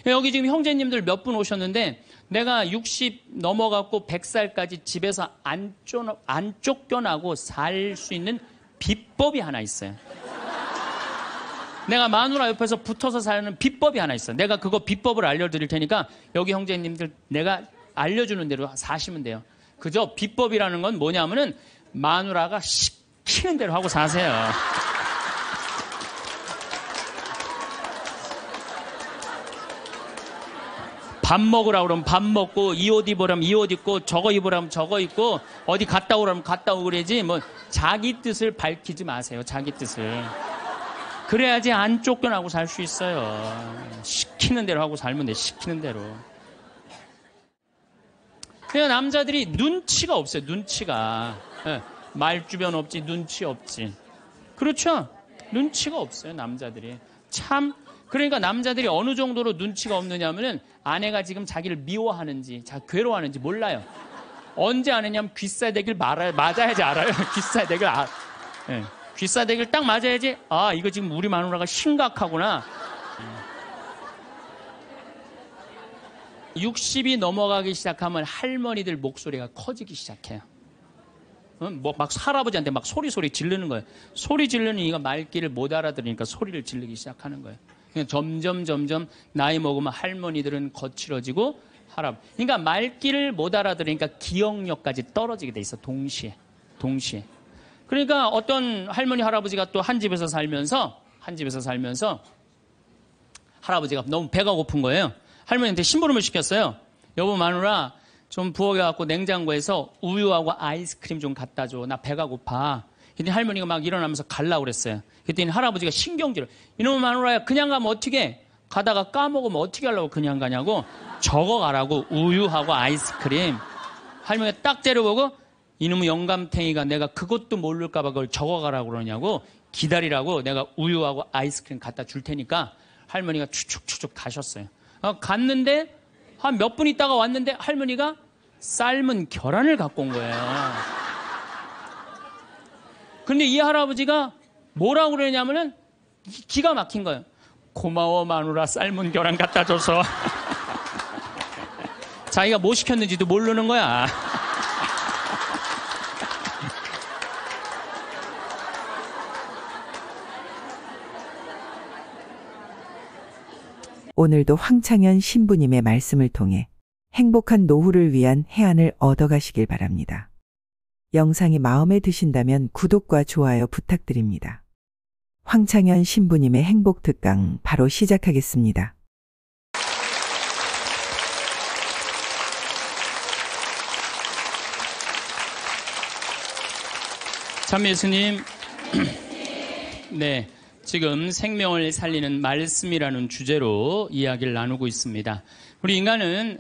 여기 지금 형제님들 몇 분 오셨는데 내가 60 넘어갖고 100살까지 집에서 안 쫓겨나고 살 수 있는 비법이 하나 있어요. 내가 마누라 옆에서 붙어서 사는 비법이 하나 있어. 내가 그거 비법을 알려드릴 테니까 여기 형제님들 내가 알려주는 대로 사시면 돼요. 그저 비법이라는 건 뭐냐면은 마누라가 시키는 대로 하고 사세요. 밥 먹으라고 그러면 밥 먹고, 이 옷 입으라면 이 옷 입고, 저거 입으라면 저거 입고, 어디 갔다 오라면 갔다 오고 그러지, 뭐, 자기 뜻을 밝히지 마세요, 자기 뜻을. 그래야지 안 쫓겨나고 살 수 있어요. 시키는 대로 하고 살면 돼, 시키는 대로. 그냥 남자들이 눈치가 없어요, 눈치가. 말주변 없지, 눈치 없지. 그렇죠? 눈치가 없어요, 남자들이. 참, 그러니까 남자들이 어느 정도로 눈치가 없느냐면은 아내가 지금 자기를 미워하는지, 괴로워하는지 몰라요. 언제 아느냐면 귀싸대기를 맞아야지 알아요. 귀싸대기를 귀싸대기를 딱 맞아야지, 아, 이거 지금 우리 마누라가 심각하구나. 60이 넘어가기 시작하면 할머니들 목소리가 커지기 시작해요. 뭐 막 할아버지한테 막 소리 지르는 거예요. 소리 지르는 이가 말귀를 못 알아들으니까 소리를 지르기 시작하는 거예요. 점점 나이 먹으면 할머니들은 거칠어지고 그러니까 말귀를 못 알아들으니까 기억력까지 떨어지게 돼 있어. 동시에. 그러니까 어떤 할머니 할아버지가 또 한 집에서 살면서 할아버지가 너무 배가 고픈 거예요. 할머니한테 심부름을 시켰어요. 여보 마누라 좀 부엌에 냉장고에서 우유하고 아이스크림 좀 갖다 줘. 나 배가 고파. 그랬더니 할머니가 막 일어나면서 가려고 그랬어요. 그랬더니 할아버지가 신경질을. 이놈의 마누라야, 그냥 가면 어떻게? 가다가 까먹으면 어떻게 하려고 그냥 가냐고. 적어가라고, 우유하고 아이스크림. 할머니가 딱 째려보고, 이놈의 영감탱이가 내가 그것도 모를까봐 그걸 적어가라고 그러냐고. 기다리라고 내가 우유하고 아이스크림 갖다 줄 테니까. 할머니가 추측 가셨어요. 갔는데 한 몇 분 있다가 왔는데 할머니가 삶은 계란을 갖고 온 거예요. 근데 이 할아버지가 뭐라고 그러냐면은 기가 막힌 거예요. 고마워 마누라, 삶은 계란 갖다 줘서. 자기가 뭐 시켰는지도 모르는 거야. 오늘도 황창현 신부님의 말씀을 통해 행복한 노후를 위한 해안을 얻어가시길 바랍니다. 영상이 마음에 드신다면 구독과 좋아요 부탁드립니다. 황창현 신부님의 행복 특강 바로 시작하겠습니다. 참 예수님, 네. 지금 생명을 살리는 말씀이라는 주제로 이야기를 나누고 있습니다. 우리 인간은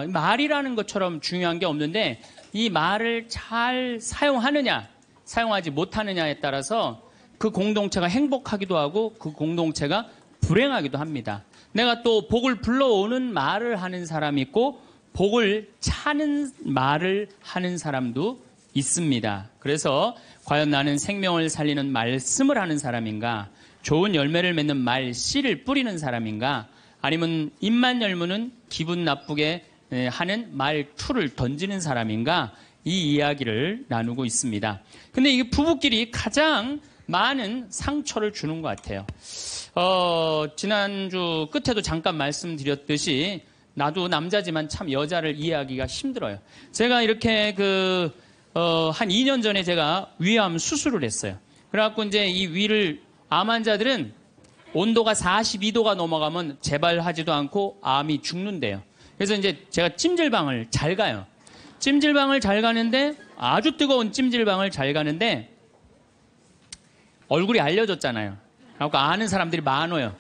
말이라는 것처럼 중요한 게 없는데 이 말을 잘 사용하느냐 사용하지 못하느냐에 따라서 그 공동체가 행복하기도 하고 그 공동체가 불행하기도 합니다. 내가 또 복을 불러오는 말을 하는 사람이 있고 복을 차는 말을 하는 사람도 있습니다. 그래서 과연 나는 생명을 살리는 말씀을 하는 사람인가? 좋은 열매를 맺는 말 씨를 뿌리는 사람인가? 아니면 입만 열무는 기분 나쁘게 하는 말투를 던지는 사람인가? 이 이야기를 나누고 있습니다. 근데 이게 부부끼리 가장 많은 상처를 주는 것 같아요. 지난주 끝에도 잠깐 말씀드렸듯이 나도 남자지만 참 여자를 이해하기가 힘들어요. 제가 이렇게 한 2년 전에 제가 위암 수술을 했어요. 그래갖고 이제 이 위를 암 환자들은 온도가 42도가 넘어가면 재발하지도 않고 암이 죽는데요. 그래서 이제 제가 찜질방을 잘 가요. 찜질방을 잘 가는데 아주 뜨거운 찜질방을 잘 가는데 얼굴이 알려졌잖아요. 그래갖고 아는 사람들이 많아요.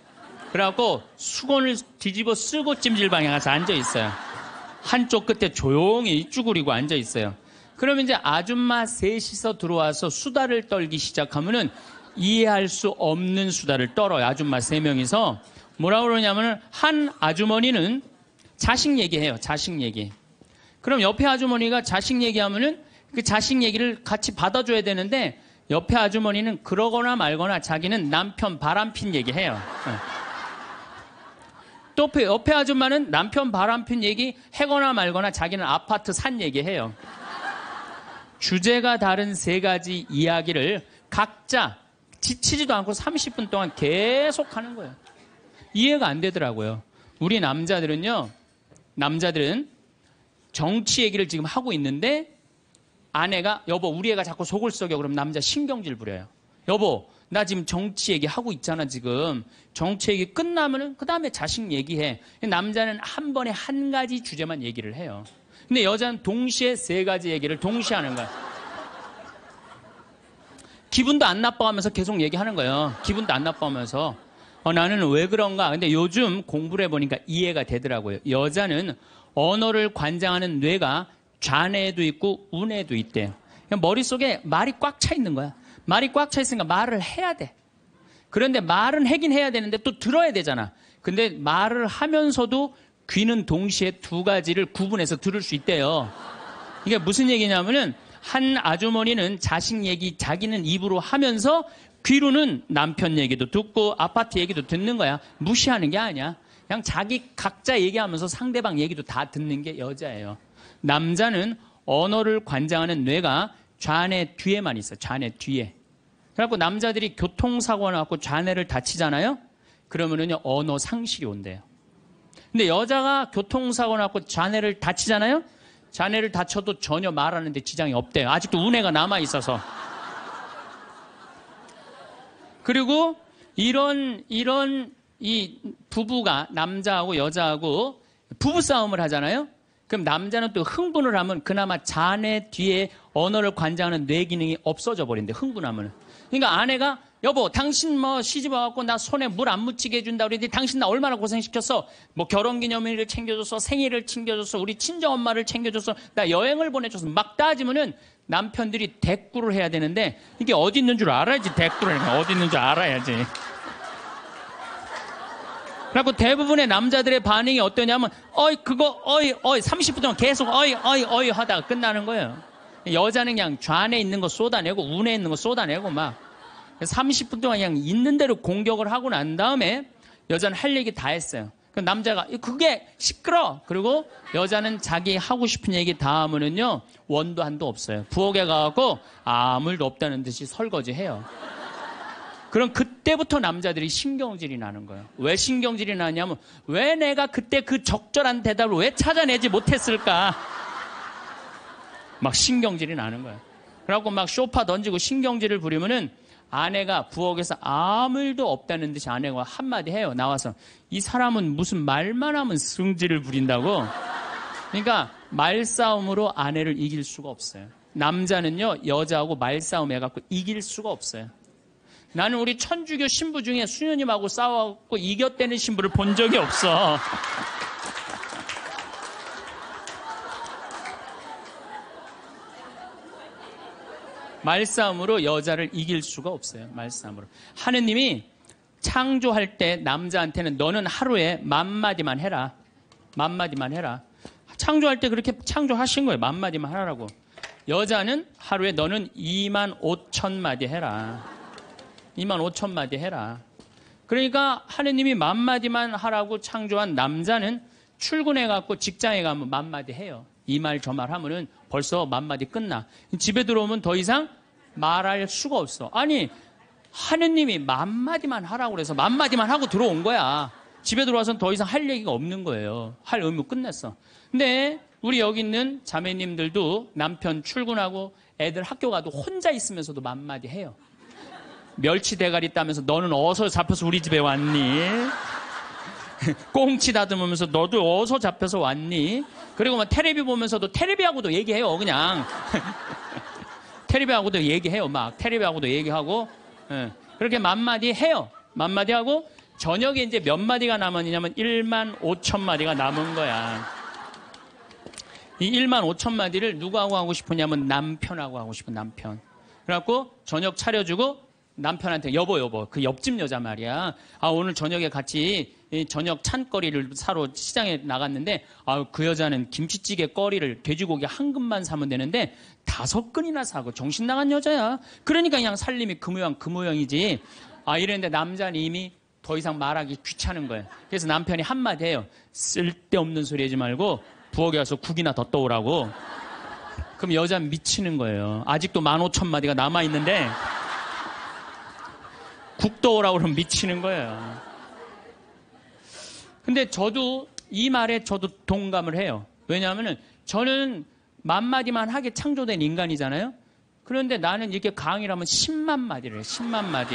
그래갖고 수건을 뒤집어 쓰고 찜질방에 가서 앉아 있어요. 한쪽 끝에 조용히 쭈그리고 앉아 있어요. 그러면 이제 아줌마 셋이서 들어와서 수다를 떨기 시작하면은 이해할 수 없는 수다를 떨어요. 아줌마 3명이서. 뭐라고 그러냐면은 한 아주머니는 자식 얘기해요. 자식 얘기. 그럼 옆에 아주머니가 자식 얘기하면은 그 자식 얘기를 같이 받아줘야 되는데 옆에 아주머니는 그러거나 말거나 자기는 남편 바람핀 얘기해요. 또 또 옆에 아줌마는 남편 바람핀 얘기 해거나 말거나 자기는 아파트 산 얘기해요. 주제가 다른 세 가지 이야기를 각자 지치지도 않고 30분 동안 계속 하는 거예요. 이해가 안 되더라고요. 우리 남자들은 정치 얘기를 지금 하고 있는데 아내가 여보 우리 애가 자꾸 속을 썩여 그럼 남자 신경질 부려요. 여보 나 지금 정치 얘기 하고 있잖아 지금. 정치 얘기 끝나면은 그 다음에 자식 얘기해. 남자는 한 번에 한 가지 주제만 얘기를 해요. 근데 여자는 동시에 세 가지 얘기를 동시에 하는 거야. 기분도 안 나빠하면서 계속 얘기하는 거예요. 기분도 안 나빠하면서 나는 왜 그런가. 근데 요즘 공부를 해보니까 이해가 되더라고요. 여자는 언어를 관장하는 뇌가 좌뇌에도 있고 우뇌에도 있대요. 머릿속에 말이 꽉 차 있는 거야. 말이 꽉 차 있으니까 말을 해야 돼. 그런데 말은 하긴 해야 되는데 또 들어야 되잖아. 근데 말을 하면서도 귀는 동시에 두 가지를 구분해서 들을 수 있대요. 이게 무슨 얘기냐면은 한 아주머니는 자식 얘기 자기는 입으로 하면서 귀로는 남편 얘기도 듣고 아파트 얘기도 듣는 거야. 무시하는 게 아니야. 그냥 자기 각자 얘기하면서 상대방 얘기도 다 듣는 게 여자예요. 남자는 언어를 관장하는 뇌가 좌뇌 뒤에만 있어요. 좌뇌 뒤에. 그래갖고 남자들이 교통사고 나갖고 좌뇌를 다치잖아요. 그러면은요 언어 상실이 온대요. 근데 여자가 교통사고 나갖고 좌뇌를 다치잖아요. 좌뇌를 다쳐도 전혀 말하는데 지장이 없대요. 아직도 우뇌가 남아 있어서. 그리고 이런 이 부부가 남자하고 여자하고 부부싸움을 하잖아요. 그럼 남자는 또 흥분을 하면 그나마 자네 뒤에 언어를 관장하는 뇌 기능이 없어져 버린대. 흥분하면. 그러니까 아내가 여보 당신 뭐 시집 와갖고 나 손에 물 안 묻히게 해준다 그랬는데 당신 나 얼마나 고생시켰어. 뭐 결혼기념일을 챙겨줬어. 생일을 챙겨줬어. 우리 친정엄마를 챙겨줬어. 나 여행을 보내줬어. 막 따지면은 남편들이 대꾸를 해야 되는데 이게 어디 있는 줄 알아야지. 대꾸를 해야 어디 있는 줄 알아야지. 그리고 대부분의 남자들의 반응이 어떠냐면 그거 30분 동안 계속 어이 하다가 끝나는 거예요. 여자는 그냥 좌뇌에 있는 거 쏟아내고 우뇌에 있는 거 쏟아내고 막 30분 동안 그냥 있는 대로 공격을 하고 난 다음에 여자는 할 얘기 다 했어요. 그럼 남자가 그게 시끄러. 그리고 여자는 자기 하고 싶은 얘기 다 하면은요 원도 한도 없어요. 부엌에 가고 아무 일도 없다는 듯이 설거지해요. 그럼 그때부터 남자들이 신경질이 나는 거예요. 왜 신경질이 나냐면 왜 내가 그때 그 적절한 대답을 왜 찾아내지 못했을까? 막 신경질이 나는 거예요. 그래갖고 막 쇼파 던지고 신경질을 부리면은 아내가 부엌에서 아무 일도 없다는 듯이 아내가 한마디 해요. 나와서 이 사람은 무슨 말만 하면 승질을 부린다고. 그러니까 말싸움으로 아내를 이길 수가 없어요. 남자는요 여자하고 말싸움 해갖고 이길 수가 없어요. 나는 우리 천주교 신부 중에 수녀님하고 싸워갖고 이겼다는 신부를 본 적이 없어. 말싸움으로 여자를 이길 수가 없어요. 말싸움으로. 하느님이 창조할 때 남자한테는 너는 하루에 10,000마디만 해라. 10,000마디만 해라. 창조할 때 그렇게 창조하신 거예요. 10,000마디만 하라고. 여자는 하루에 너는 25,000마디 해라. 25,000마디 해라. 그러니까 하느님이 10,000마디만 하라고 창조한 남자는 출근해갖고 직장에 가면 10,000마디 해요. 이 말 저 말 하면은 벌써 10,000마디 끝나. 집에 들어오면 더 이상 말할 수가 없어. 아니 하느님이 10,000마디만 하라고 그래서 10,000마디만 하고 들어온 거야. 집에 들어와서는 더 이상 할 얘기가 없는 거예요. 할 의무 끝냈어. 근데 우리 여기 있는 자매님들도 남편 출근하고 애들 학교 가도 혼자 있으면서도 10,000마디 해요. 멸치 대가리 따면서 너는 어디서 잡혀서 우리 집에 왔니? 꽁치 다듬으면서 너도 어디서 잡혀서 왔니? 그리고 막 테레비 보면서도 테레비하고도 얘기해요. 그냥 테레비하고도 얘기해요. 막 테레비하고도 얘기하고 그렇게 10,000마디 해요. 10,000마디 하고 저녁에 이제 몇 마디가 남았냐면 15,000마디가 남은 거야. 이 15,000마디를 누구하고 하고 싶으냐면 남편하고 하고 싶은 남편. 그래갖고 저녁 차려주고 남편한테 여보 그 옆집 여자 말이야. 오늘 저녁에 같이 저녁 찬거리를 사러 시장에 나갔는데 그 여자는 김치찌개 거리를 돼지고기 한 근만 사면 되는데 5근이나 사고 정신 나간 여자야. 그러니까 그냥 살림이 그 모양이지. 이랬는데 남자는 이미 더 이상 말하기 귀찮은 거예요. 그래서 남편이 한마디 해요. 쓸데없는 소리 하지 말고 부엌에 가서 국이나 더 떠오라고. 그럼 여자는 미치는 거예요. 아직도 15,000마디가 남아있는데 국 떠오라고 그러면 미치는 거예요. 근데 저도 이 말에 저도 동감을 해요. 왜냐하면 저는 만마디만 하게 창조된 인간이잖아요. 그런데 나는 이렇게 강의를 하면 10만 마디를 해요. 10만 마디.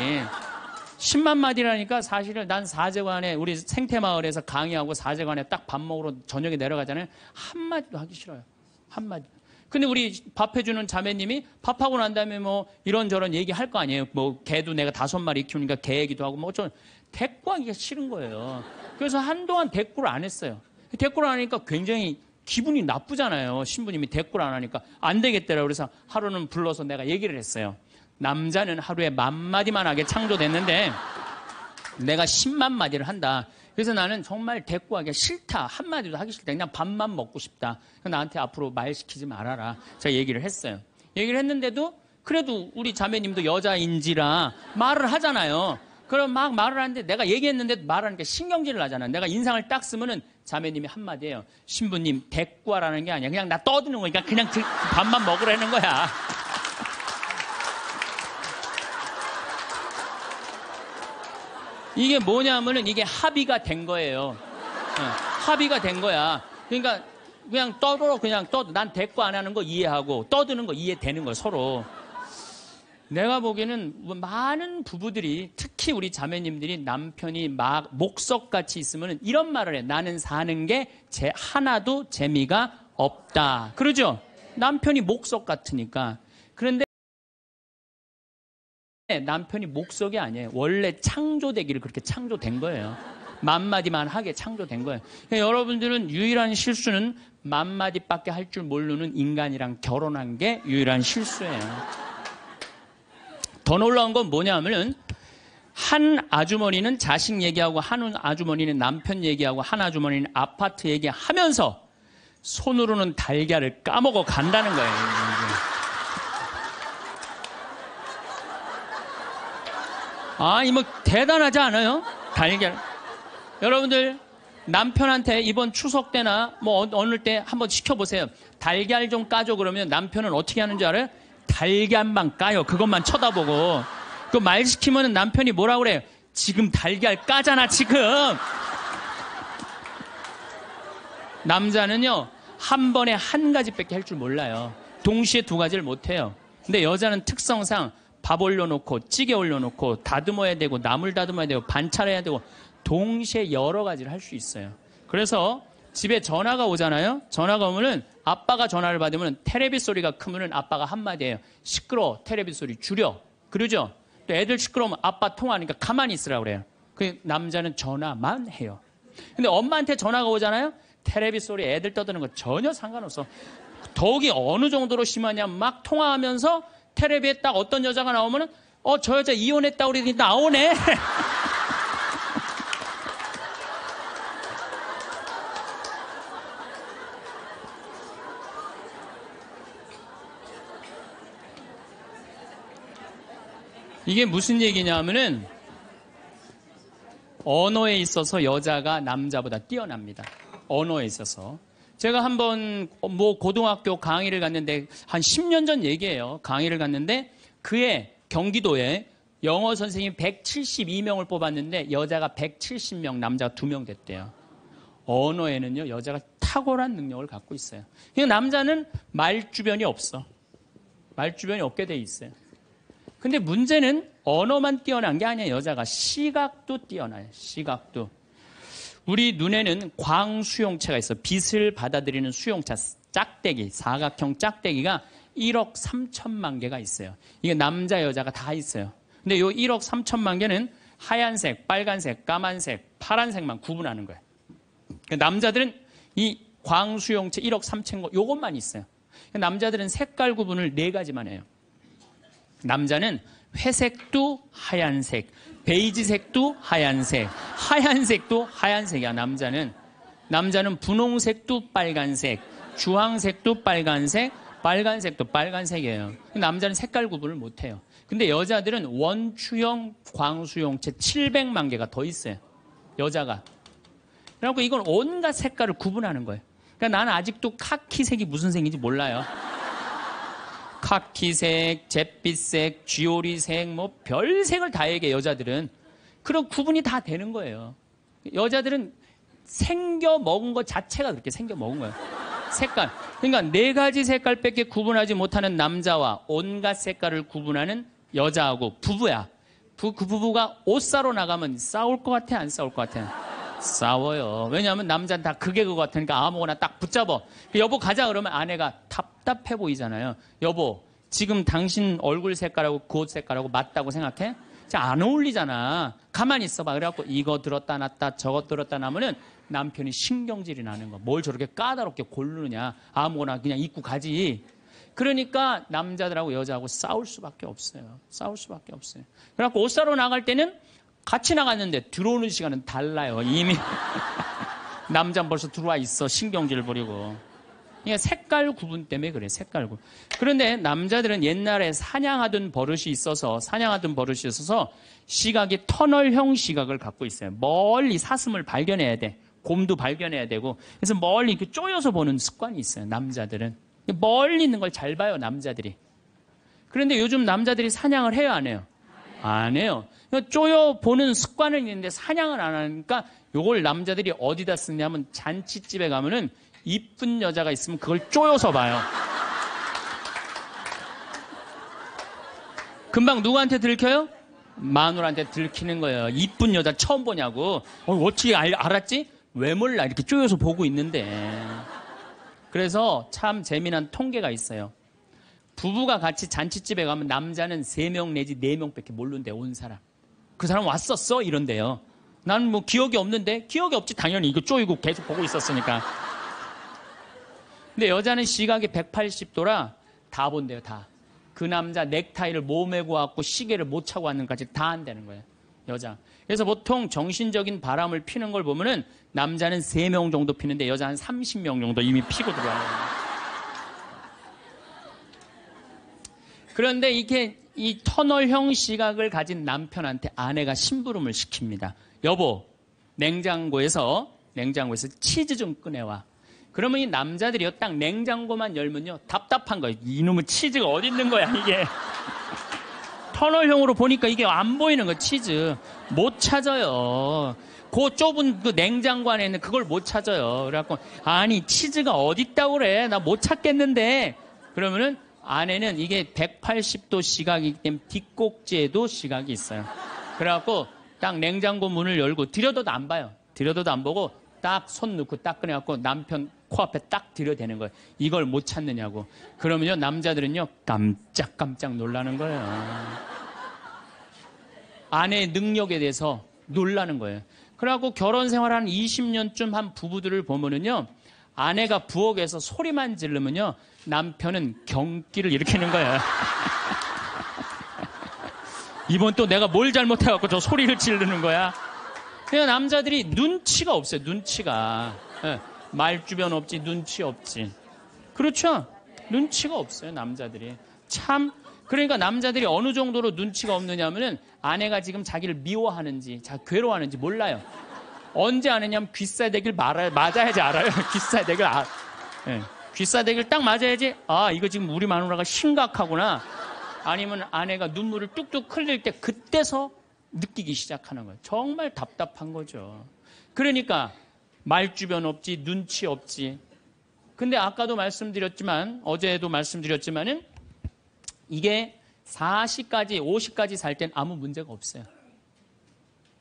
10만 마디라니까 사실은 난 사제관에 우리 생태마을에서 강의하고 사제관에 딱 밥 먹으러 저녁에 내려가잖아요. 한마디도 하기 싫어요. 한마디. 근데 우리 밥 해주는 자매님이 밥하고 난 다음에 뭐 이런저런 얘기할 거 아니에요. 뭐 개도 내가 5마리 키우니까 개 얘기도 하고 뭐 좀 대꾸하기가 싫은 거예요. 그래서 한동안 대꾸를 안 했어요. 대꾸를 안 하니까 굉장히 기분이 나쁘잖아요. 신부님이 대꾸를 안 하니까 안 되겠더라고요. 그래서 하루는 불러서 내가 얘기를 했어요. 남자는 하루에 10,000마디만 하게 창조됐는데 내가 10만 마디를 한다. 그래서 나는 정말 대꾸하기가 싫다. 한마디도 하기 싫다. 그냥 밥만 먹고 싶다. 나한테 앞으로 말 시키지 말아라. 제가 얘기를 했어요. 얘기를 했는데도 그래도 우리 자매님도 여자인지라 말을 하잖아요. 그럼 막 말을 하는데 내가 얘기했는데 말하니까 신경질을 나잖아. 내가 인상을 딱 쓰면은 자매님이 한마디예요. 신부님 대꾸하라는 게 아니야. 그냥 나 떠드는 거니까 그냥 밥만 먹으라는 거야. 이게 뭐냐면은 이게 합의가 된 거예요. 합의가 된 거야. 그러니까 그냥 떠들어 그냥 떠도 난 대꾸 안 하는 거 이해하고 떠드는 거 이해되는 거예요. 서로. 내가 보기에는 많은 부부들이 특히 우리 자매님들이 남편이 막 목석같이 있으면 이런 말을 해. 나는 사는 게 하나도 재미가 없다. 그러죠? 남편이 목석 같으니까. 그런데 남편이 목석이 아니에요. 원래 창조되기를 그렇게 창조된 거예요. 10,000마디만 하게 창조된 거예요. 그러니까 여러분들은 유일한 실수는 10,000마디밖에 할 줄 모르는 인간이랑 결혼한 게 유일한 실수예요. 더 놀라운 건 뭐냐면은 한 아주머니는 자식 얘기하고 한 아주머니는 남편 얘기하고 한 아주머니는 아파트 얘기하면서 손으로는 달걀을 까먹어 간다는 거예요. 아, 이 뭐 대단하지 않아요? 달걀. 여러분들 남편한테 이번 추석 때나 뭐 어느 때 한번 시켜보세요. 달걀 좀 까줘 그러면 남편은 어떻게 하는 줄 알아요? 달걀만 까요. 그것만 쳐다보고. 그 말 시키면 남편이 뭐라고 그래요? 지금 달걀 까잖아 지금. 남자는요 한 번에 한 가지밖에 할 줄 몰라요. 동시에 2가지를 못해요. 근데 여자는 특성상 밥 올려놓고 찌개 올려놓고 다듬어야 되고 나물 다듬어야 되고 반찬해야 되고 동시에 여러 가지를 할 수 있어요. 그래서 집에 전화가 오잖아요. 전화가 오면은 아빠가 전화를 받으면 테레비 소리가 크면은 아빠가 한마디 해요. 시끄러워. 테레비 소리 줄여. 그러죠? 또 애들 시끄러우면 아빠 통화하니까 가만히 있으라고 그래요. 그 남자는 전화만 해요. 근데 엄마한테 전화가 오잖아요. 테레비 소리 애들 떠드는 거 전혀 상관없어. 더욱이 어느 정도로 심하냐면 막 통화하면서 테레비에 딱 어떤 여자가 나오면은 저 여자 이혼했다고 그러더니 나오네. 이게 무슨 얘기냐면은 언어에 있어서 여자가 남자보다 뛰어납니다. 언어에 있어서. 제가 한번 뭐 고등학교 강의를 갔는데 한 10년 전 얘기예요. 강의를 갔는데 그해 경기도에 영어 선생님 172명을 뽑았는데 여자가 170명, 남자가 2명 됐대요. 언어에는요 여자가 탁월한 능력을 갖고 있어요. 그러니까 남자는 말주변이 없어. 말주변이 없게 돼 있어요. 근데 문제는 언어만 뛰어난 게 아니에요. 여자가 시각도 뛰어나요. 시각도. 우리 눈에는 광수용체가 있어. 빛을 받아들이는 수용체, 짝대기, 사각형 짝대기가 1억 3천만 개가 있어요. 이게 남자 여자가 다 있어요. 근데 요 1억 3천만 개는 하얀색, 빨간색, 까만색, 파란색만 구분하는 거예요. 남자들은 이 광수용체 1억 3천 거 요것만 있어요. 남자들은 색깔 구분을 4가지만 해요. 남자는 회색도 하얀색, 베이지색도 하얀색, 하얀색도 하얀색이야. 남자는 분홍색도 빨간색, 주황색도 빨간색, 빨간색도 빨간색이에요. 남자는 색깔 구분을 못해요. 근데 여자들은 원추형 광수용체 700만 개가 더 있어요. 여자가. 그래갖고 이건 온갖 색깔을 구분하는 거예요. 그러니까 나는 아직도 카키색이 무슨 색인지 몰라요. 카키색, 잿빛색, 쥐오리색, 뭐 별색을 다 얘기해 여자들은. 그런 구분이 다 되는 거예요. 여자들은 생겨 먹은 것 자체가 그렇게 생겨 먹은 거예요. 색깔. 그러니까 4가지 색깔밖에 구분하지 못하는 남자와 온갖 색깔을 구분하는 여자하고 부부야. 그 부부가 옷 사러 나가면 싸울 것 같아, 안 싸울 것 같아? 싸워요. 왜냐하면 남자는 다 그게 그거 같으니까 아무거나 딱 붙잡아. 여보 가자 그러면 아내가 답답해 보이잖아요. 여보, 지금 당신 얼굴 색깔하고 그 옷 색깔하고 맞다고 생각해? 안 어울리잖아. 가만히 있어봐. 그래갖고 이거 들었다 놨다 저것 들었다 놔면은 남편이 신경질이 나는 거. 뭘 저렇게 까다롭게 고르느냐. 아무거나 그냥 입고 가지. 그러니까 남자들하고 여자하고 싸울 수밖에 없어요. 싸울 수밖에 없어요. 그래갖고 옷 사러 나갈 때는 같이 나갔는데 들어오는 시간은 달라요. 이미 남자는 벌써 들어와 있어. 신경질 부리고. 그러니까 색깔 구분 때문에 그래. 색깔 구분. 그런데 남자들은 옛날에 사냥하던 버릇이 있어서 시각이 터널형 시각을 갖고 있어요. 멀리 사슴을 발견해야 돼. 곰도 발견해야 되고. 그래서 멀리 이렇게 쪼여서 보는 습관이 있어요. 남자들은. 멀리 있는 걸 잘 봐요. 남자들이. 그런데 요즘 남자들이 사냥을 해요, 안 해요? 안 해요. 쪼여 보는 습관은 있는데 사냥을 안 하니까 요걸 남자들이 어디다 쓰냐면 잔치집에 가면은 이쁜 여자가 있으면 그걸 쪼여서 봐요. 금방 누구한테 들켜요? 마누라한테 들키는 거예요. 이쁜 여자 처음 보냐고. 어떻게 알았지? 왜 몰라? 이렇게 쪼여서 보고 있는데. 그래서 참 재미난 통계가 있어요. 부부가 같이 잔치집에 가면 남자는 3명 내지 4명밖에 모르는데 온 사람. 그 사람 왔었어? 이런데요. 나는 뭐 기억이 없는데? 기억이 없지. 당연히 이거 쪼이고 계속 보고 있었으니까. 근데 여자는 시각이 180도라 다 본대요, 다. 그 남자 넥타이를 몸에 고왔고 시계를 못 차고 왔는까지 다 한다는 거예요, 여자. 그래서 보통 정신적인 바람을 피는 걸 보면은 남자는 3명 정도 피는데 여자는 30명 정도 이미 피고 들어와요. 그런데 이게 이 터널형 시각을 가진 남편한테 아내가 심부름을 시킵니다. 여보, 냉장고에서 치즈 좀 꺼내와. 그러면 이 남자들이요, 딱 냉장고만 열면요, 답답한 거예요. 이놈의 치즈가 어디 있는 거야, 이게. 터널형으로 보니까 이게 안 보이는 거예요, 치즈. 못 찾아요. 그 좁은 그 냉장고 안에 있는 그걸 못 찾아요. 그래갖고, 아니, 치즈가 어디 있다고 그래. 나 못 찾겠는데. 그러면은 아내는 이게 180도 시각이기 때문에 뒷꼭지에도 시각이 있어요. 그래갖고 딱 냉장고 문을 열고 들여다도 안 봐요. 들여다도 안 보고 딱 손 넣고 딱 꺼내갖고 남편 코앞에 딱 들여대는 거예요. 이걸 못 찾느냐고. 그러면요, 남자들은요, 깜짝깜짝 놀라는 거예요. 아내의 능력에 대해서 놀라는 거예요. 그래갖고 결혼 생활 한 20년쯤 한 부부들을 보면은요, 아내가 부엌에서 소리만 지르면요, 남편은 경기를 일으키는 거예요. 이번 또 내가 뭘 잘못해갖고 저 소리를 지르는 거야. 그냥 남자들이 눈치가 없어요. 눈치가. 말주변 없지, 눈치 없지. 그렇죠? 눈치가 없어요, 남자들이. 참. 그러니까 남자들이 어느 정도로 눈치가 없느냐면은 아내가 지금 자기를 미워하는지, 괴로워하는지 몰라요. 언제 아느냐면 귀싸대기를 맞아야지 알아요. 귀싸대기를 귀싸대기를 딱 맞아야지, 아, 이거 지금 우리 마누라가 심각하구나. 아니면 아내가 눈물을 뚝뚝 흘릴 때 그때서 느끼기 시작하는 거예요. 정말 답답한 거죠. 그러니까 말주변 없지, 눈치 없지. 근데 아까도 말씀드렸지만, 어제도 말씀드렸지만은 이게 40까지, 50까지 살 땐 아무 문제가 없어요.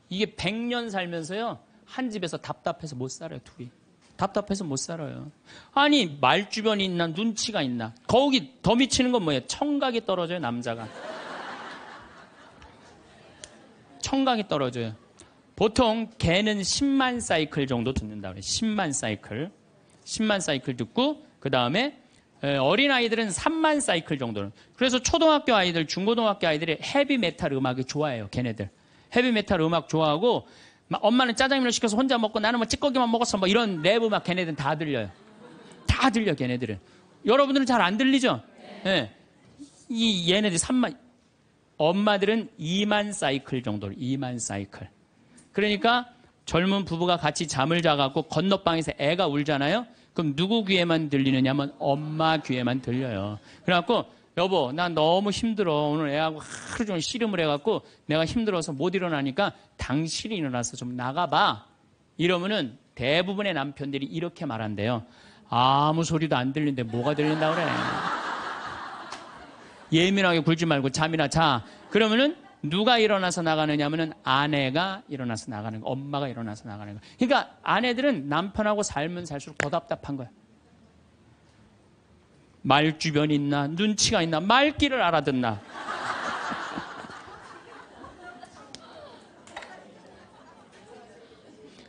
이게 100년 살면서요, 한 집에서 답답해서 못 살아요, 둘이. 답답해서 못 살아요. 아니, 말주변이 있나, 눈치가 있나. 거기 더 미치는 건 뭐예요? 청각이 떨어져요, 남자가. 청각이 떨어져요. 보통 개는 10만 사이클 정도 듣는다 그래요. 10만 사이클. 10만 사이클 듣고, 그 다음에 어린아이들은 3만 사이클 정도는. 그래서 초등학교 아이들, 중고등학교 아이들이 헤비메탈 음악이 좋아해요, 걔네들. 헤비메탈 음악 좋아하고, 엄마는 짜장면을 시켜서 혼자 먹고 나는 뭐 찌꺼기만 먹었어, 뭐 이런 랩 음악 걔네들은 다 들려요. 다 들려, 걔네들은. 여러분들은 잘 안 들리죠? 예. 이 얘네들이 3만, 엄마들은 2만 사이클 정도, 2만 사이클. 그러니까 젊은 부부가 같이 잠을 자갖고 건너방에서 애가 울잖아요? 그럼 누구 귀에만 들리느냐면 엄마 귀에만 들려요. 그래갖고 여보, 나 너무 힘들어. 오늘 애하고 하루 종일 씨름을 해갖고 내가 힘들어서 못 일어나니까 당신이 일어나서 좀 나가봐. 이러면은 대부분의 남편들이 이렇게 말한대요. 아무 소리도 안 들리는데 뭐가 들린다 그래. 예민하게 굴지 말고 잠이나 자. 그러면은 누가 일어나서 나가느냐면은 아내가 일어나서 나가는 거, 엄마가 일어나서 나가는 거. 그러니까 아내들은 남편하고 살면 살수록 더 답답한 거야. 말 주변이 있나, 눈치가 있나, 말귀를 알아듣나.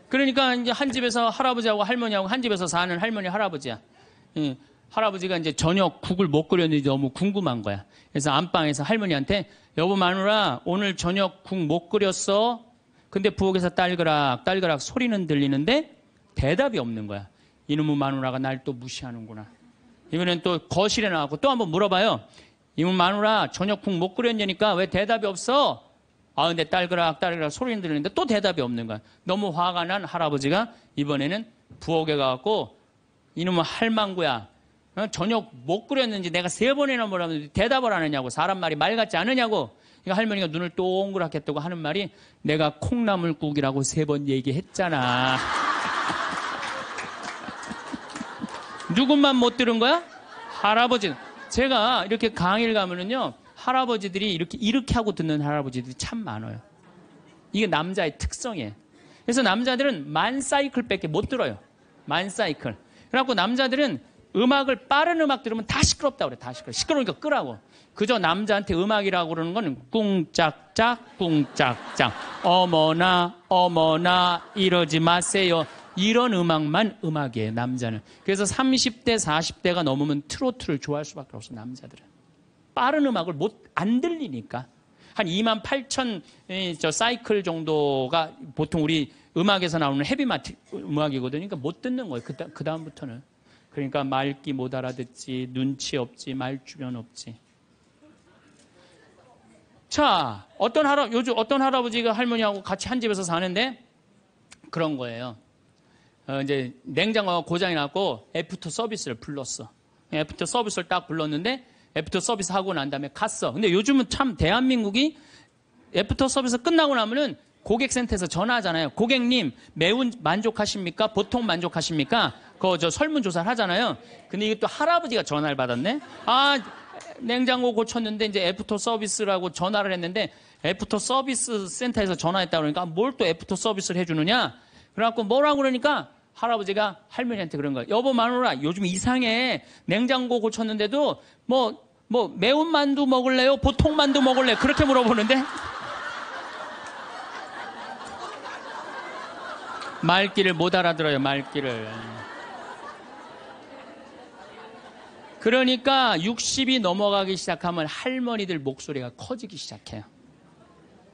그러니까 이제 한 집에서 할아버지하고 할머니하고 한 집에서 사는 할머니 할아버지야. 할아버지가 이제 저녁 국을 못 끓였는지 너무 궁금한 거야. 그래서 안방에서 할머니한테 여보 마누라 오늘 저녁 국 못 끓였어? 근데 부엌에서 딸그락 딸그락 소리는 들리는데 대답이 없는 거야. 이놈의 마누라가 날 또 무시하는구나. 이번엔 또 거실에 나가고 또 한번 물어봐요. 이놈의 마누라 저녁 국 못 끓였냐니까 왜 대답이 없어? 아 근데 딸그락 딸그락 소리는 들리는데 또 대답이 없는 거야. 너무 화가 난 할아버지가 이번에는 부엌에 가갖고 이놈의 할망구야. 저녁 못 끓였는지 내가 3번이나 물었는데 대답을 안 하냐고. 사람 말이 말 같지 않으냐고. 그러니까 할머니가 눈을 동그랗게 뜨고 하는 말이 내가 콩나물국이라고 3번 얘기했잖아. 누군만 못 들은 거야? 할아버지. 제가 이렇게 강의를 가면은요, 할아버지들이 이렇게 하고 듣는 할아버지들이 참 많아요. 이게 남자의 특성이에요. 그래서 남자들은 만 사이클밖에 못 들어요. 만 사이클. 그래갖고 남자들은 음악을 빠른 음악 들으면 다 시끄럽다고 그래. 다 시끄러워. 시끄러우니까 끄라고. 그저 남자한테 음악이라고 그러는 거는 꿍짝짝 꿍짝짝 어머나 어머나 이러지 마세요. 이런 음악만 음악이에요. 남자는. 그래서 30대 40대가 넘으면 트로트를 좋아할 수밖에 없어. 남자들은. 빠른 음악을 안 들리니까. 한 2만 8천 사이클 정도가 보통 우리 음악에서 나오는 헤비마트 음악이거든요. 그러니까 못 듣는 거예요. 그 다음부터는. 그러니까 말귀 못 알아듣지, 눈치 없지, 말 주변 없지. 자, 요즘 어떤 할아버지가 할머니하고 같이 한 집에서 사는데 그런 거예요. 이제 냉장고가 고장이 났고 애프터 서비스를 불렀어. 애프터 서비스를 딱 불렀는데 애프터 서비스 하고 난 다음에 갔어. 근데 요즘은 참 대한민국이 애프터 서비스 끝나고 나면은 고객센터에서 전화하잖아요. 고객님, 매운 만족하십니까? 보통 만족하십니까? 저 설문조사를 하잖아요. 근데 이게 또 할아버지가 전화를 받았네? 아, 냉장고 고쳤는데 이제 애프터 서비스라고 전화를 했는데 애프터 서비스 센터에서 전화했다 그러니까 뭘 또 애프터 서비스를 해주느냐? 그래갖고 뭐라고 그러니까 할아버지가 할머니한테 그런 거예요. 여보 마누라, 요즘 이상해. 냉장고 고쳤는데도 매운 만두 먹을래요? 보통 만두 먹을래요? 그렇게 물어보는데 말귀를 못 알아들어요. 말귀를. 그러니까 60이 넘어가기 시작하면 할머니들 목소리가 커지기 시작해요.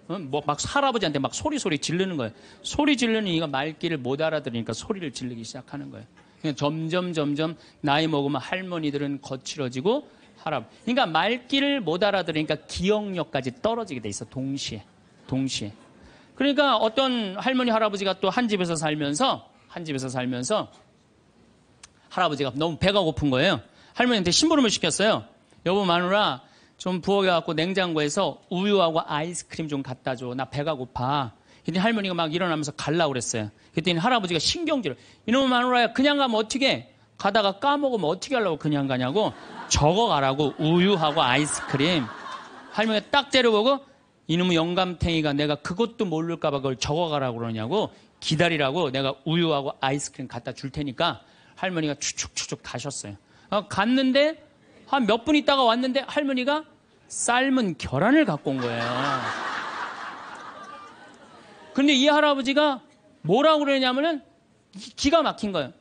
막 할아버지한테 막 소리 지르는 거예요. 소리 지르는 이가 말귀를 못 알아들으니까 소리를 지르기 시작하는 거예요. 점점 나이 먹으면 할머니들은 거칠어지고 그러니까 말귀를 못 알아들으니까 기억력까지 떨어지게 돼 있어. 동시에. 그러니까 어떤 할머니 할아버지가 또 한 집에서 살면서 할아버지가 너무 배가 고픈 거예요. 할머니한테 심부름을 시켰어요. 여보 마누라 좀 부엌에 갖고 냉장고에서 우유하고 아이스크림 좀 갖다 줘. 나 배가 고파. 그랬더니 할머니가 막 일어나면서 가려고 그랬어요. 그랬더니 할아버지가 신경질을. 이놈의 마누라야 그냥 가면 어떻게 가다가 까먹으면 어떻게 하려고 그냥 가냐고. 적어가라고. 우유하고 아이스크림. 할머니가 딱 때려보고 이놈의 영감탱이가 내가 그것도 모를까 봐 그걸 적어가라고 그러냐고. 기다리라고 내가 우유하고 아이스크림 갖다 줄 테니까 할머니가 추측 가셨어요. 갔는데 한 몇 분 있다가 왔는데 할머니가 삶은 계란을 갖고 온 거예요. 근데 이 할아버지가 뭐라고 그러냐면은 기가 막힌 거예요.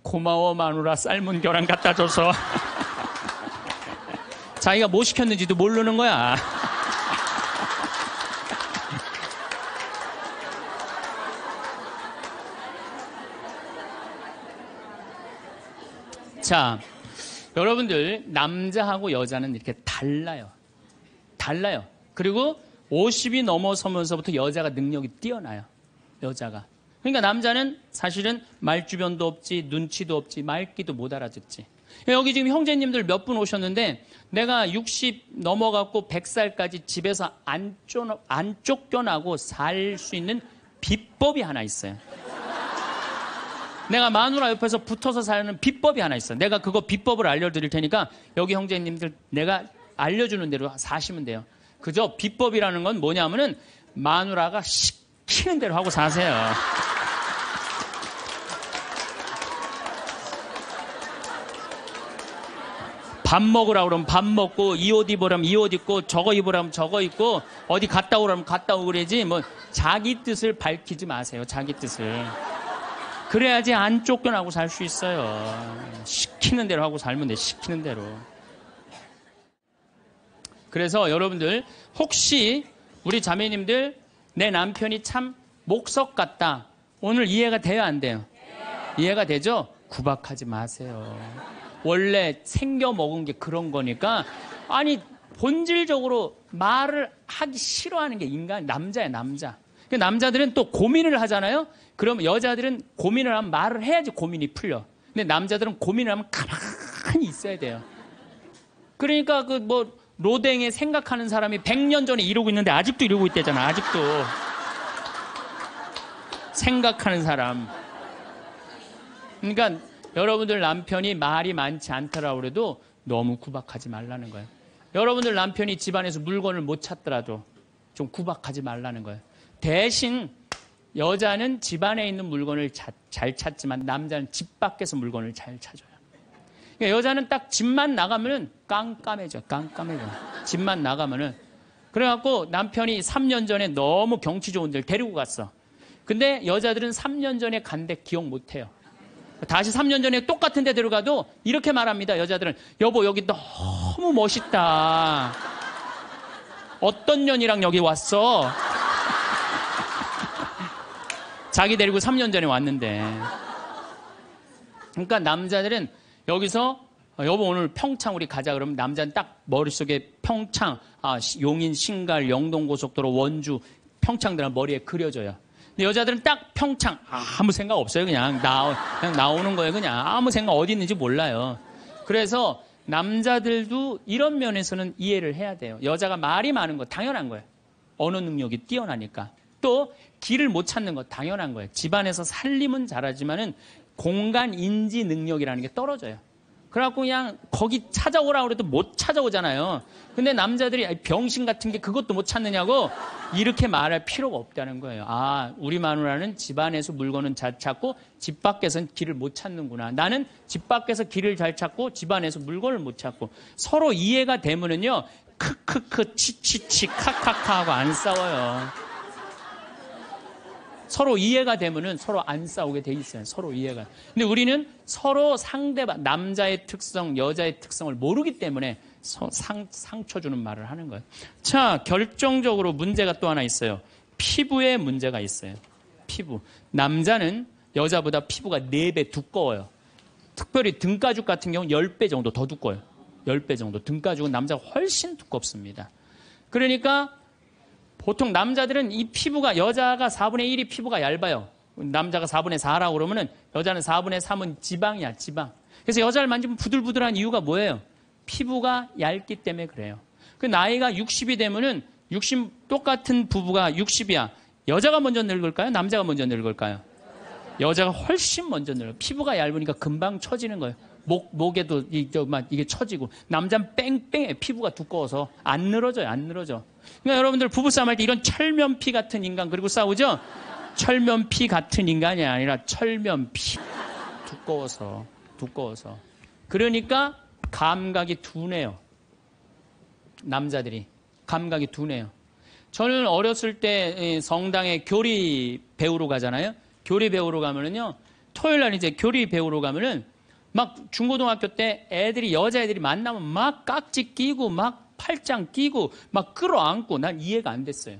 고마워 마누라 삶은 계란 갖다 줘서. 자기가 뭐 시켰는지도 모르는 거야. 자, 여러분들 남자하고 여자는 이렇게 달라요. 달라요. 그리고 50이 넘어서면서부터 여자가 능력이 뛰어나요. 여자가. 그러니까 남자는 사실은 말주변도 없지, 눈치도 없지, 말귀도 못 알아듣지. 여기 지금 형제님들 몇 분 오셨는데 내가 60 넘어갖고 100살까지 집에서 안 쫓겨나고 살 수 있는 비법이 하나 있어요. 내가 마누라 옆에서 붙어서 사는 비법이 하나 있어요. 내가 그거 비법을 알려드릴 테니까 여기 형제님들 내가 알려주는 대로 사시면 돼요. 그저 비법이라는 건 뭐냐면은 마누라가 시키는 대로 하고 사세요. 밥 먹으라 그러면 밥 먹고, 이 옷 입으라면 이 옷 입고, 저거 입으라면 저거 입고, 어디 갔다 오라면 갔다 오고 그러지, 뭐, 자기 뜻을 밝히지 마세요. 자기 뜻을. 그래야지 안 쫓겨나고 살 수 있어요. 시키는 대로 하고 살면 돼. 시키는 대로. 그래서 여러분들, 혹시 우리 자매님들, 내 남편이 참 목석 같다. 오늘 이해가 돼요, 안 돼요? 이해가 되죠? 구박하지 마세요. 원래 생겨 먹은 게 그런 거니까. 아니 본질적으로 말을 하기 싫어하는 게 인간, 남자야, 남자. 남자들은 또 고민을 하잖아요. 그럼 여자들은 고민을 하면 말을 해야지 고민이 풀려. 근데 남자들은 고민을 하면 가만히 있어야 돼요. 그러니까 그 뭐 로댕에 생각하는 사람이 100년 전에 이러고 있는데 아직도 이러고 있대잖아. 아직도 생각하는 사람. 그러니까 여러분들 남편이 말이 많지 않더라고 그래도 너무 구박하지 말라는 거예요. 여러분들 남편이 집안에서 물건을 못 찾더라도 좀 구박하지 말라는 거예요. 대신 여자는 집안에 있는 물건을 잘 찾지만 남자는 집 밖에서 물건을 잘 찾아요. 그러니까 여자는 딱 집만 나가면은 깜깜해져. 집만 나가면은. 그래갖고 남편이 3년 전에 너무 경치 좋은 데를 데리고 갔어. 근데 여자들은 3년 전에 간 데 기억 못 해요. 다시 3년 전에 똑같은 데 데려가도 이렇게 말합니다. 여자들은 여보 여기 너무 멋있다. 어떤 년이랑 여기 왔어? 자기 데리고 3년 전에 왔는데. 그러니까 남자들은 여기서 여보 오늘 평창 우리 가자 그러면 남자는 딱 머릿속에 평창, 용인, 신갈, 영동고속도로, 원주, 평창들은 머리에 그려져요. 근데 여자들은 딱 평창 아무 생각 없어요. 그냥 나오는 거예요. 그냥 아무 생각 어디 있는지 몰라요. 그래서 남자들도 이런 면에서는 이해를 해야 돼요. 여자가 말이 많은 거 당연한 거예요. 언어 능력이 뛰어나니까. 또 길을 못 찾는 거 당연한 거예요. 집안에서 살림은 잘하지만은 공간 인지 능력이라는 게 떨어져요. 그래갖고 그냥 거기 찾아오라고 그래도 못 찾아오잖아요. 근데 남자들이 병신 같은 게 그것도 못 찾느냐고 이렇게 말할 필요가 없다는 거예요. 우리 마누라는 집안에서 물건은 잘 찾고 집 밖에서는 길을 못 찾는구나. 나는 집 밖에서 길을 잘 찾고 집안에서 물건을 못 찾고. 서로 이해가 되면은요. 크크크 치치치 카카카 하고 안 싸워요. 서로 이해가 되면은 서로 안 싸우게 돼 있어요. 서로 이해가. 근데 우리는 서로 상대방, 남자의 특성, 여자의 특성을 모르기 때문에 상처 주는 말을 하는 거예요. 자, 결정적으로 문제가 또 하나 있어요. 피부에 문제가 있어요. 피부. 남자는 여자보다 피부가 4배 두꺼워요. 특별히 등가죽 같은 경우는 10배 정도 더 두꺼워요. 10배 정도. 등가죽은 남자가 훨씬 두껍습니다. 그러니까 보통 남자들은 이 피부가 여자가 4분의 1이 피부가 얇아요. 남자가 4분의 4라고 그러면은 여자는 4분의 3은 지방이야, 지방. 그래서 여자를 만지면 부들부들한 이유가 뭐예요? 피부가 얇기 때문에 그래요. 그 나이가 60이 되면은 60 똑같은 부부가 60이야. 여자가 먼저 늙을까요? 남자가 먼저 늙을까요? 여자가 훨씬 먼저 늙어요. 피부가 얇으니까 금방 처지는 거예요. 목에도 이게 처지고. 남자는 뺑뺑해. 피부가 두꺼워서 안 늘어져요. 안 늘어져. 그러니까 여러분들 부부싸움 할 때 이런 철면피 같은 인간 그리고 싸우죠? 철면피 같은 인간이 아니라 철면피. 두꺼워서. 그러니까 감각이 둔해요. 남자들이. 감각이 둔해요. 저는 어렸을 때 성당에 교리 배우러 가잖아요. 교리 배우러 가면은요. 토요일 날 이제 교리 배우러 가면은 막 중고등학교 때 여자애들이 만나면 막 깍지 끼고 막 팔짱 끼고 막 끌어안고 난 이해가 안 됐어요.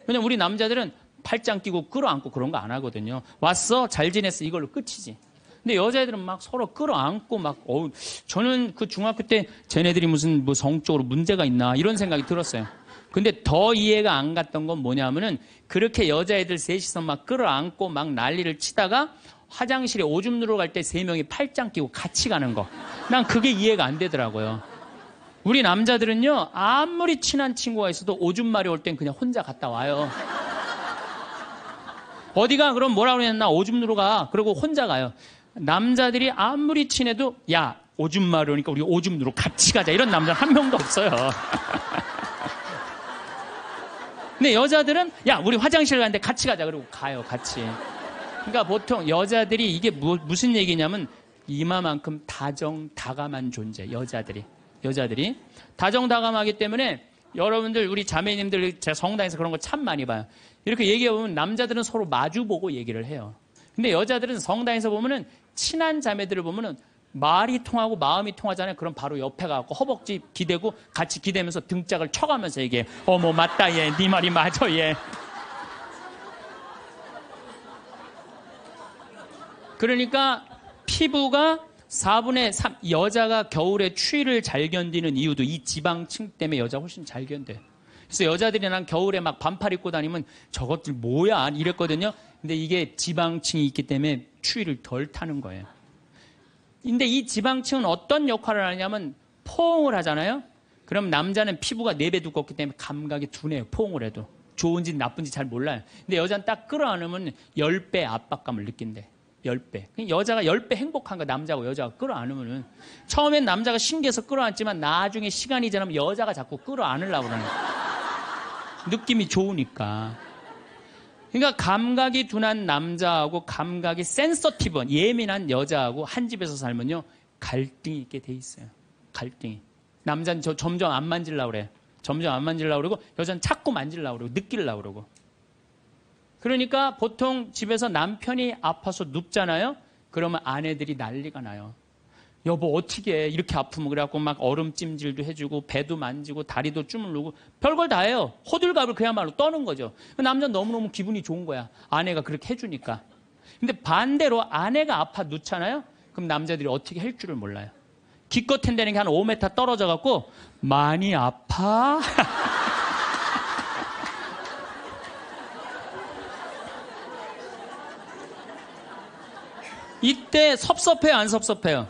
왜냐면 우리 남자들은 팔짱 끼고 끌어안고 그런 거 안 하거든요. 왔어? 잘 지냈어? 이걸로 끝이지. 근데 여자애들은 막 서로 끌어안고 막, 저는 그 중학교 때 쟤네들이 무슨 뭐 성적으로 문제가 있나 이런 생각이 들었어요. 근데 더 이해가 안 갔던 건 뭐냐면은 그렇게 여자애들 셋이서 막 끌어안고 막 난리를 치다가 화장실에 오줌 누러 갈 때 세 명이 팔짱 끼고 같이 가는 거. 난 그게 이해가 안 되더라고요. 우리 남자들은요, 아무리 친한 친구가 있어도 오줌 마리 올 땐 그냥 혼자 갔다 와요. 어디가 그럼 뭐라 그랬나 오줌 누러 가. 그러고 혼자 가요. 남자들이 아무리 친해도 야 오줌 마리 오니까 우리 오줌 누러 같이 가자. 이런 남자 한 명도 없어요. 근데 여자들은 야 우리 화장실 가는데 같이 가자. 그러고 가요 같이. 그러니까 보통 여자들이 이게 무슨 얘기냐면 이마만큼 다정다감한 존재. 여자들이 다정다감하기 때문에 여러분들 우리 자매님들 제가 성당에서 그런 거 참 많이 봐요. 이렇게 얘기해보면 남자들은 서로 마주보고 얘기를 해요. 근데 여자들은 성당에서 보면은 친한 자매들을 보면은 말이 통하고 마음이 통하잖아요. 그럼 바로 옆에 가고 허벅지 기대고 같이 기대면서 등짝을 쳐가면서 얘기해. 어머 맞다 얘. 네 말이 맞아 얘. 그러니까 피부가 4분의 3 여자가 겨울에 추위를 잘 견디는 이유도 이 지방층 때문에 여자가 훨씬 잘 견뎌요. 그래서 여자들이 난 겨울에 막 반팔 입고 다니면 저것들 뭐야 이랬거든요. 근데 이게 지방층이 있기 때문에 추위를 덜 타는 거예요. 근데 이 지방층은 어떤 역할을 하냐면 포옹을 하잖아요. 그럼 남자는 피부가 4배 두껍기 때문에 감각이 둔해요. 포옹을 해도. 좋은지 나쁜지 잘 몰라요. 근데 여자는 딱 끌어안으면 10배 압박감을 느낀대. 10배. 여자가 10배 행복한 거 남자고 여자가 끌어안으면은 처음엔 남자가 신기해서 끌어안지만 나중에 시간이 지나면 여자가 자꾸 끌어안으려고 그러는 느낌이 좋으니까. 그러니까 감각이 둔한 남자하고 감각이 센서티브한 예민한 여자하고 한 집에서 살면요 갈등이 있게 돼 있어요. 갈등이. 남자는 점점 안 만지려고 그래요. 점점 안 만지려고 그러고 여자는 자꾸 만지려고 그러고 느끼려고 그러고. 그러니까 보통 집에서 남편이 아파서 눕잖아요. 그러면 아내들이 난리가 나요. 여보 어떻게 해? 이렇게 아프면 그래갖고 막 얼음찜질도 해주고 배도 만지고 다리도 주물르고 별걸 다 해요. 호들갑을 그야말로 떠는 거죠. 남자는 너무너무 기분이 좋은 거야. 아내가 그렇게 해주니까. 근데 반대로 아내가 아파 눕잖아요. 그럼 남자들이 어떻게 할 줄을 몰라요. 기껏 한다는 게 한 5m 떨어져 갖고 많이 아파? 이때 섭섭해요, 안 섭섭해요?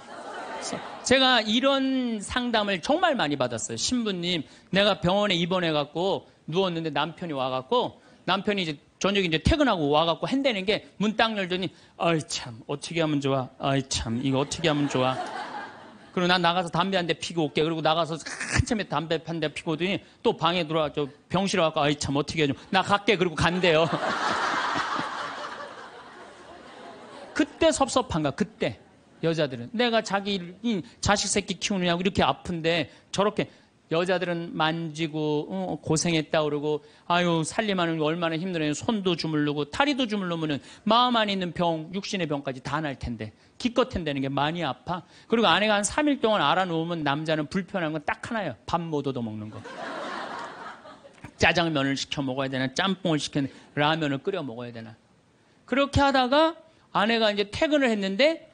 제가 이런 상담을 정말 많이 받았어요. 신부님, 내가 병원에 입원해갖고 누웠는데 남편이 와갖고 남편이 이제 저녁에 이제 퇴근하고 와갖고 한다는 게 문 딱 열더니 아이 참 어떻게 하면 좋아? 아이 참 이거 어떻게 하면 좋아? 그리고 난 나가서 담배 한 대 피고 올게. 그리고 나가서 한참에 담배 한 대 피고 오더니 또 방에 들어와 저 병실에 와갖고 아이 참 어떻게 해줘? 나 갈게. 그리고 간대요. 그때 섭섭한가? 그때 여자들은 내가 자기 자식 새끼 키우느냐고 이렇게 아픈데 저렇게 여자들은 만지고 고생했다 그러고 아유 살림하는 거 얼마나 힘들어요. 손도 주물르고 다리도 주물르면은 마음 안에 있는 병 육신의 병까지 다 날 텐데 기껏 한다는 게 많이 아파. 그리고 아내가 한 3일 동안 알아놓으면 남자는 불편한 건 딱 하나예요. 밥 못 얻어 먹는 거. 짜장면을 시켜 먹어야 되나 짬뽕을 시켜 라면을 끓여 먹어야 되나. 그렇게 하다가 아내가 이제 퇴근을 했는데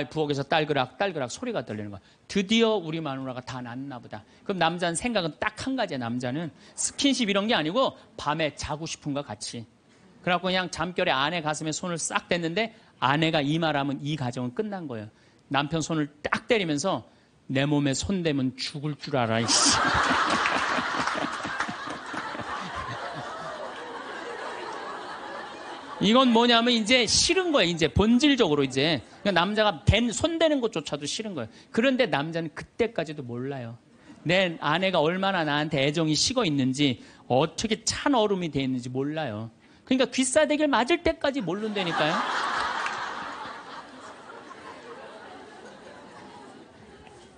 부엌에서 딸그락 소리가 들리는 거야. 드디어 우리 마누라가 다 낫나 보다. 그럼 남자는 생각은 딱 한 가지야. 남자는 스킨십 이런 게 아니고 밤에 자고 싶은 거 같이. 그래갖고 그냥 잠결에 아내 가슴에 손을 싹 댔는데 아내가 이 말하면 이 가정은 끝난 거예요. 남편 손을 딱 때리면서 내 몸에 손 대면 죽을 줄 알아. 이건 뭐냐면 이제 싫은 거예요. 이제 본질적으로 이제 그러니까 남자가 손 대는 것조차도 싫은 거예요. 그런데 남자는 그때까지도 몰라요. 내 아내가 얼마나 나한테 애정이 식어 있는지 어떻게 찬 얼음이 돼 있는지 몰라요. 그러니까 귀싸대기를 맞을 때까지 모른다니까요.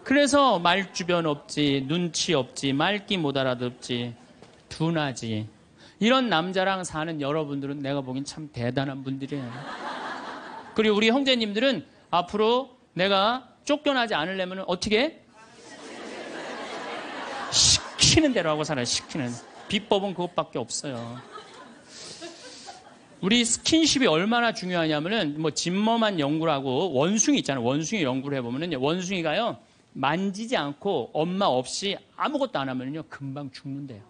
그래서 말주변 없지, 눈치 없지, 말귀 못 알아듣지, 둔하지. 이런 남자랑 사는 여러분들은 내가 보기엔 참 대단한 분들이에요. 그리고 우리 형제님들은 앞으로 내가 쫓겨나지 않으려면 어떻게 해? 시키는 대로 하고 살아요. 시키는. 비법은 그것밖에 없어요. 우리 스킨십이 얼마나 중요하냐면은 뭐 진머만 연구를 하고 원숭이 있잖아요. 원숭이 연구를 해보면은 원숭이가요 만지지 않고 엄마 없이 아무것도 안 하면요 금방 죽는데요.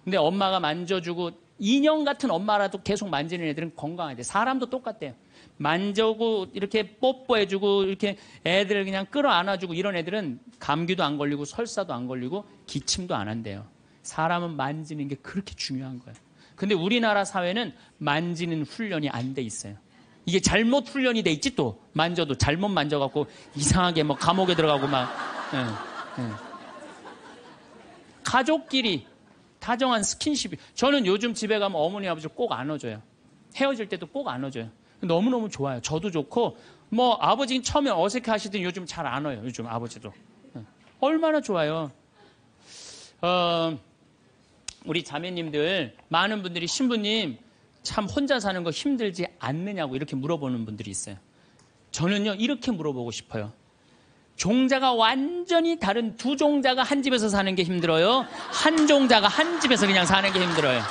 근데 엄마가 만져주고 인형 같은 엄마라도 계속 만지는 애들은 건강하대. 사람도 똑같대요. 만져고 이렇게 뽀뽀해주고 이렇게 애들을 그냥 끌어안아주고 이런 애들은 감기도 안 걸리고 설사도 안 걸리고 기침도 안 한대요. 사람은 만지는 게 그렇게 중요한 거예요. 근데 우리나라 사회는 만지는 훈련이 안 돼 있어요. 이게 잘못 훈련이 돼 있지 또 만져도 잘못 만져갖고 이상하게 뭐 감옥에 들어가고 막 가족끼리 다정한 스킨십이. 저는 요즘 집에 가면 어머니 아버지를 꼭 안아줘요. 헤어질 때도 꼭 안아줘요. 너무너무 좋아요. 저도 좋고 뭐 아버지는 처음에 어색해 하시더니 요즘 잘 안아요. 요즘 아버지도. 얼마나 좋아요. 우리 자매님들 많은 분들이 신부님 참 혼자 사는 거 힘들지 않느냐고 이렇게 물어보는 분들이 있어요. 저는요 이렇게 물어보고 싶어요. 종자가 완전히 다른 두 종자가 한 집에서 사는 게 힘들어요? 한 종자가 한 집에서 그냥 사는 게 힘들어요?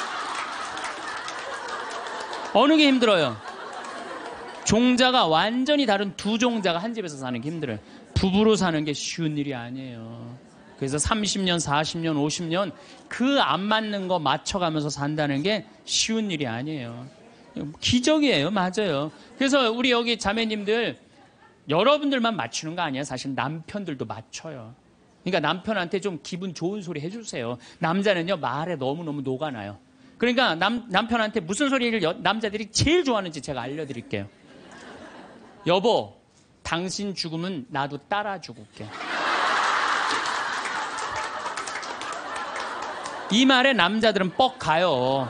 어느 게 힘들어요? 종자가 완전히 다른 두 종자가 한 집에서 사는 게 힘들어요. 부부로 사는 게 쉬운 일이 아니에요. 그래서 30년, 40년, 50년 그 안 맞는 거 맞춰가면서 산다는 게 쉬운 일이 아니에요. 기적이에요. 맞아요. 그래서 우리 여기 자매님들 여러분들만 맞추는 거 아니에요. 사실 남편들도 맞춰요. 그러니까 남편한테 좀 기분 좋은 소리 해주세요. 남자는요 말에 너무너무 녹아나요. 그러니까 남편한테 무슨 소리를 남자들이 제일 좋아하는지 제가 알려드릴게요. 여보, 당신 죽으면 나도 따라 죽을게. 이 말에 남자들은 뻑 가요.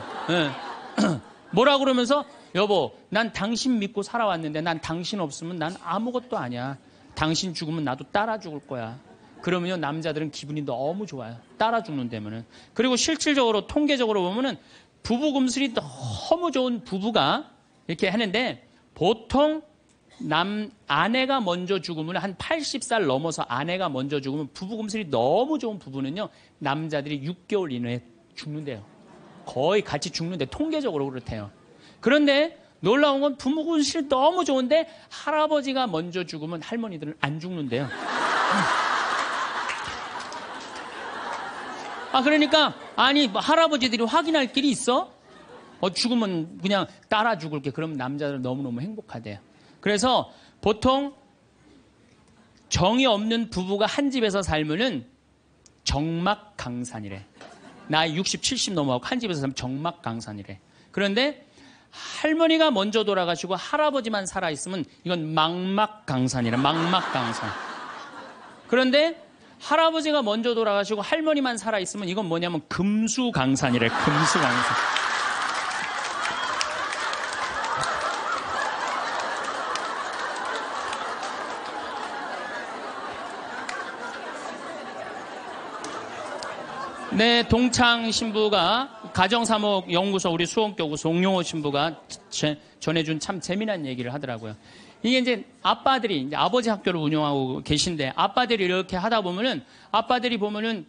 뭐라 그러면서 여보, 난 당신 믿고 살아왔는데 난 당신 없으면 난 아무것도 아니야. 당신 죽으면 나도 따라 죽을 거야. 그러면요 남자들은 기분이 너무 좋아요. 따라 죽는다면은. 그리고 실질적으로 통계적으로 보면은 부부 금슬이 너무 좋은 부부가 이렇게 하는데 보통 아내가 먼저 죽으면 한 80살 넘어서 아내가 먼저 죽으면 부부 금슬이 너무 좋은 부부는요 남자들이 6개월 이내에 죽는데요. 거의 같이 죽는데 통계적으로 그렇대요. 그런데 놀라운 건 부부 금슬이 너무 좋은데 할아버지가 먼저 죽으면 할머니들은 안 죽는데요. 그러니까 아니 할아버지들이 확인할 길이 있어? 죽으면 그냥 따라 죽을게. 그러면 남자들은 너무너무 행복하대요. 그래서 보통 정이 없는 부부가 한 집에서 살면은 정막강산이래. 나이 60, 70 넘어가고 한 집에서 살면 정막강산이래. 그런데 할머니가 먼저 돌아가시고 할아버지만 살아있으면 이건 망막강산이래. 망막강산. 그런데 할아버지가 먼저 돌아가시고 할머니만 살아있으면 이건 뭐냐면 금수강산이래. 금수강산. 네, 동창 신부가 가정사목연구소 우리 수원교구 송용호 신부가 전해준 참 재미난 얘기를 하더라고요. 이게 이제 아빠들이 이제 아버지 학교를 운영하고 계신데 아빠들이 이렇게 하다 보면은 아빠들이 보면은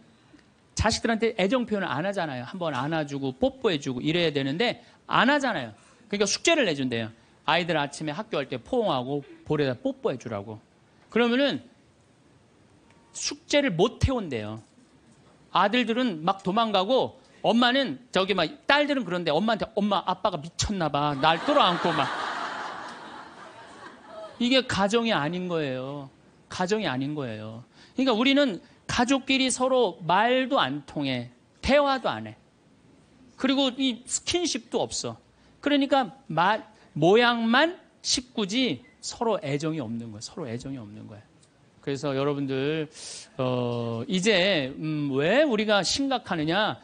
자식들한테 애정 표현을 안 하잖아요. 한번 안아주고 뽀뽀해주고 이래야 되는데 안 하잖아요. 그러니까 숙제를 내준대요. 아이들 아침에 학교 갈 때 포옹하고 볼에다 뽀뽀해주라고. 그러면은 숙제를 못 해온대요. 아들들은 막 도망가고 엄마는 저기 막 딸들은 그런데 엄마한테 엄마 아빠가 미쳤나 봐. 날 끌어안고 막. 이게 가정이 아닌 거예요. 가정이 아닌 거예요. 그러니까 우리는 가족끼리 서로 말도 안 통해. 대화도 안 해. 그리고 이 스킨십도 없어. 그러니까 모양만 식구지 서로 애정이 없는 거예요. 서로 애정이 없는 거예요. 그래서 여러분들 이제 왜 우리가 심각하느냐.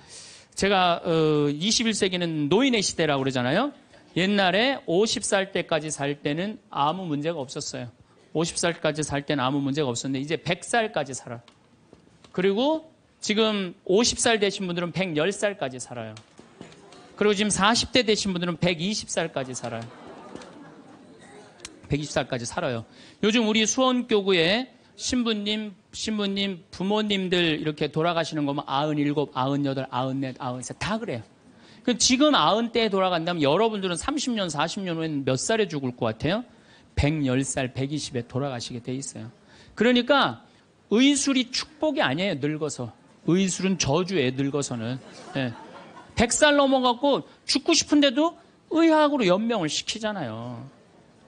제가 21세기는 노인의 시대라고 그러잖아요. 옛날에 50살 때까지 살 때는 아무 문제가 없었어요. 50살까지 살 때는 아무 문제가 없었는데 이제 100살까지 살아. 그리고 지금 50살 되신 분들은 110살까지 살아요. 그리고 지금 40대 되신 분들은 120살까지 살아요. 120살까지 살아요. 요즘 우리 수원교구에 신부님, 부모님들 이렇게 돌아가시는 거면 97, 98, 94, 93 다 그래요. 지금 90대에 돌아간다면 여러분들은 30년, 40년 후에는 몇 살에 죽을 것 같아요? 110살, 120에 돌아가시게 돼 있어요. 그러니까 의술이 축복이 아니에요, 늙어서. 의술은 저주예요, 늙어서는. 예. 100살 넘어갖고 죽고 싶은데도 의학으로 연명을 시키잖아요.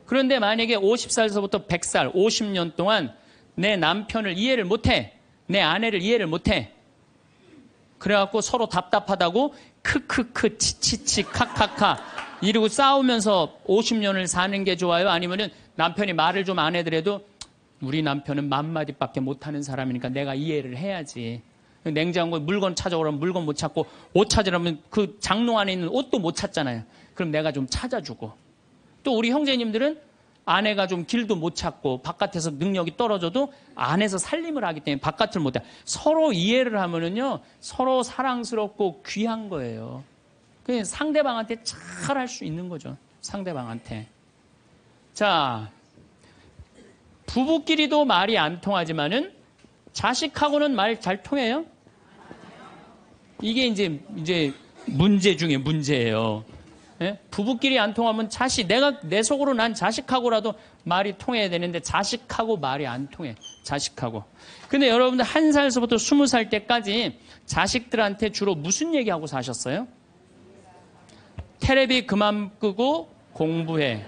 그런데 만약에 50살에서부터 100살, 50년 동안 내 남편을 이해를 못해, 내 아내를 이해를 못해, 그래갖고 서로 답답하다고 크크크 치치치 카카카 이러고 싸우면서 50년을 사는 게 좋아요? 아니면은 남편이 말을 좀 안 해더라도 우리 남편은 맘마디밖에 못하는 사람이니까 내가 이해를 해야지. 냉장고에 물건 찾아오라면 물건 못 찾고 옷 찾으라면 그 장롱 안에 있는 옷도 못 찾잖아요. 그럼 내가 좀 찾아주고. 또 우리 형제님들은 아내가 좀 길도 못 찾고 바깥에서 능력이 떨어져도 안에서 살림을 하기 때문에 바깥을 못 해. 서로 이해를 하면은요, 서로 사랑스럽고 귀한 거예요. 그냥 상대방한테 잘 할 수 있는 거죠. 상대방한테. 자, 부부끼리도 말이 안 통하지만은 자식하고는 말 잘 통해요? 이게 이제 문제 중에 문제예요. 예? 부부끼리 안 통하면 내 속으로 난 자식하고라도 말이 통해야 되는데 자식하고 말이 안 통해. 자식하고. 근데 여러분들 1살서부터 20살 때까지 자식들한테 주로 무슨 얘기하고 사셨어요? 테레비 그만 끄고 공부해.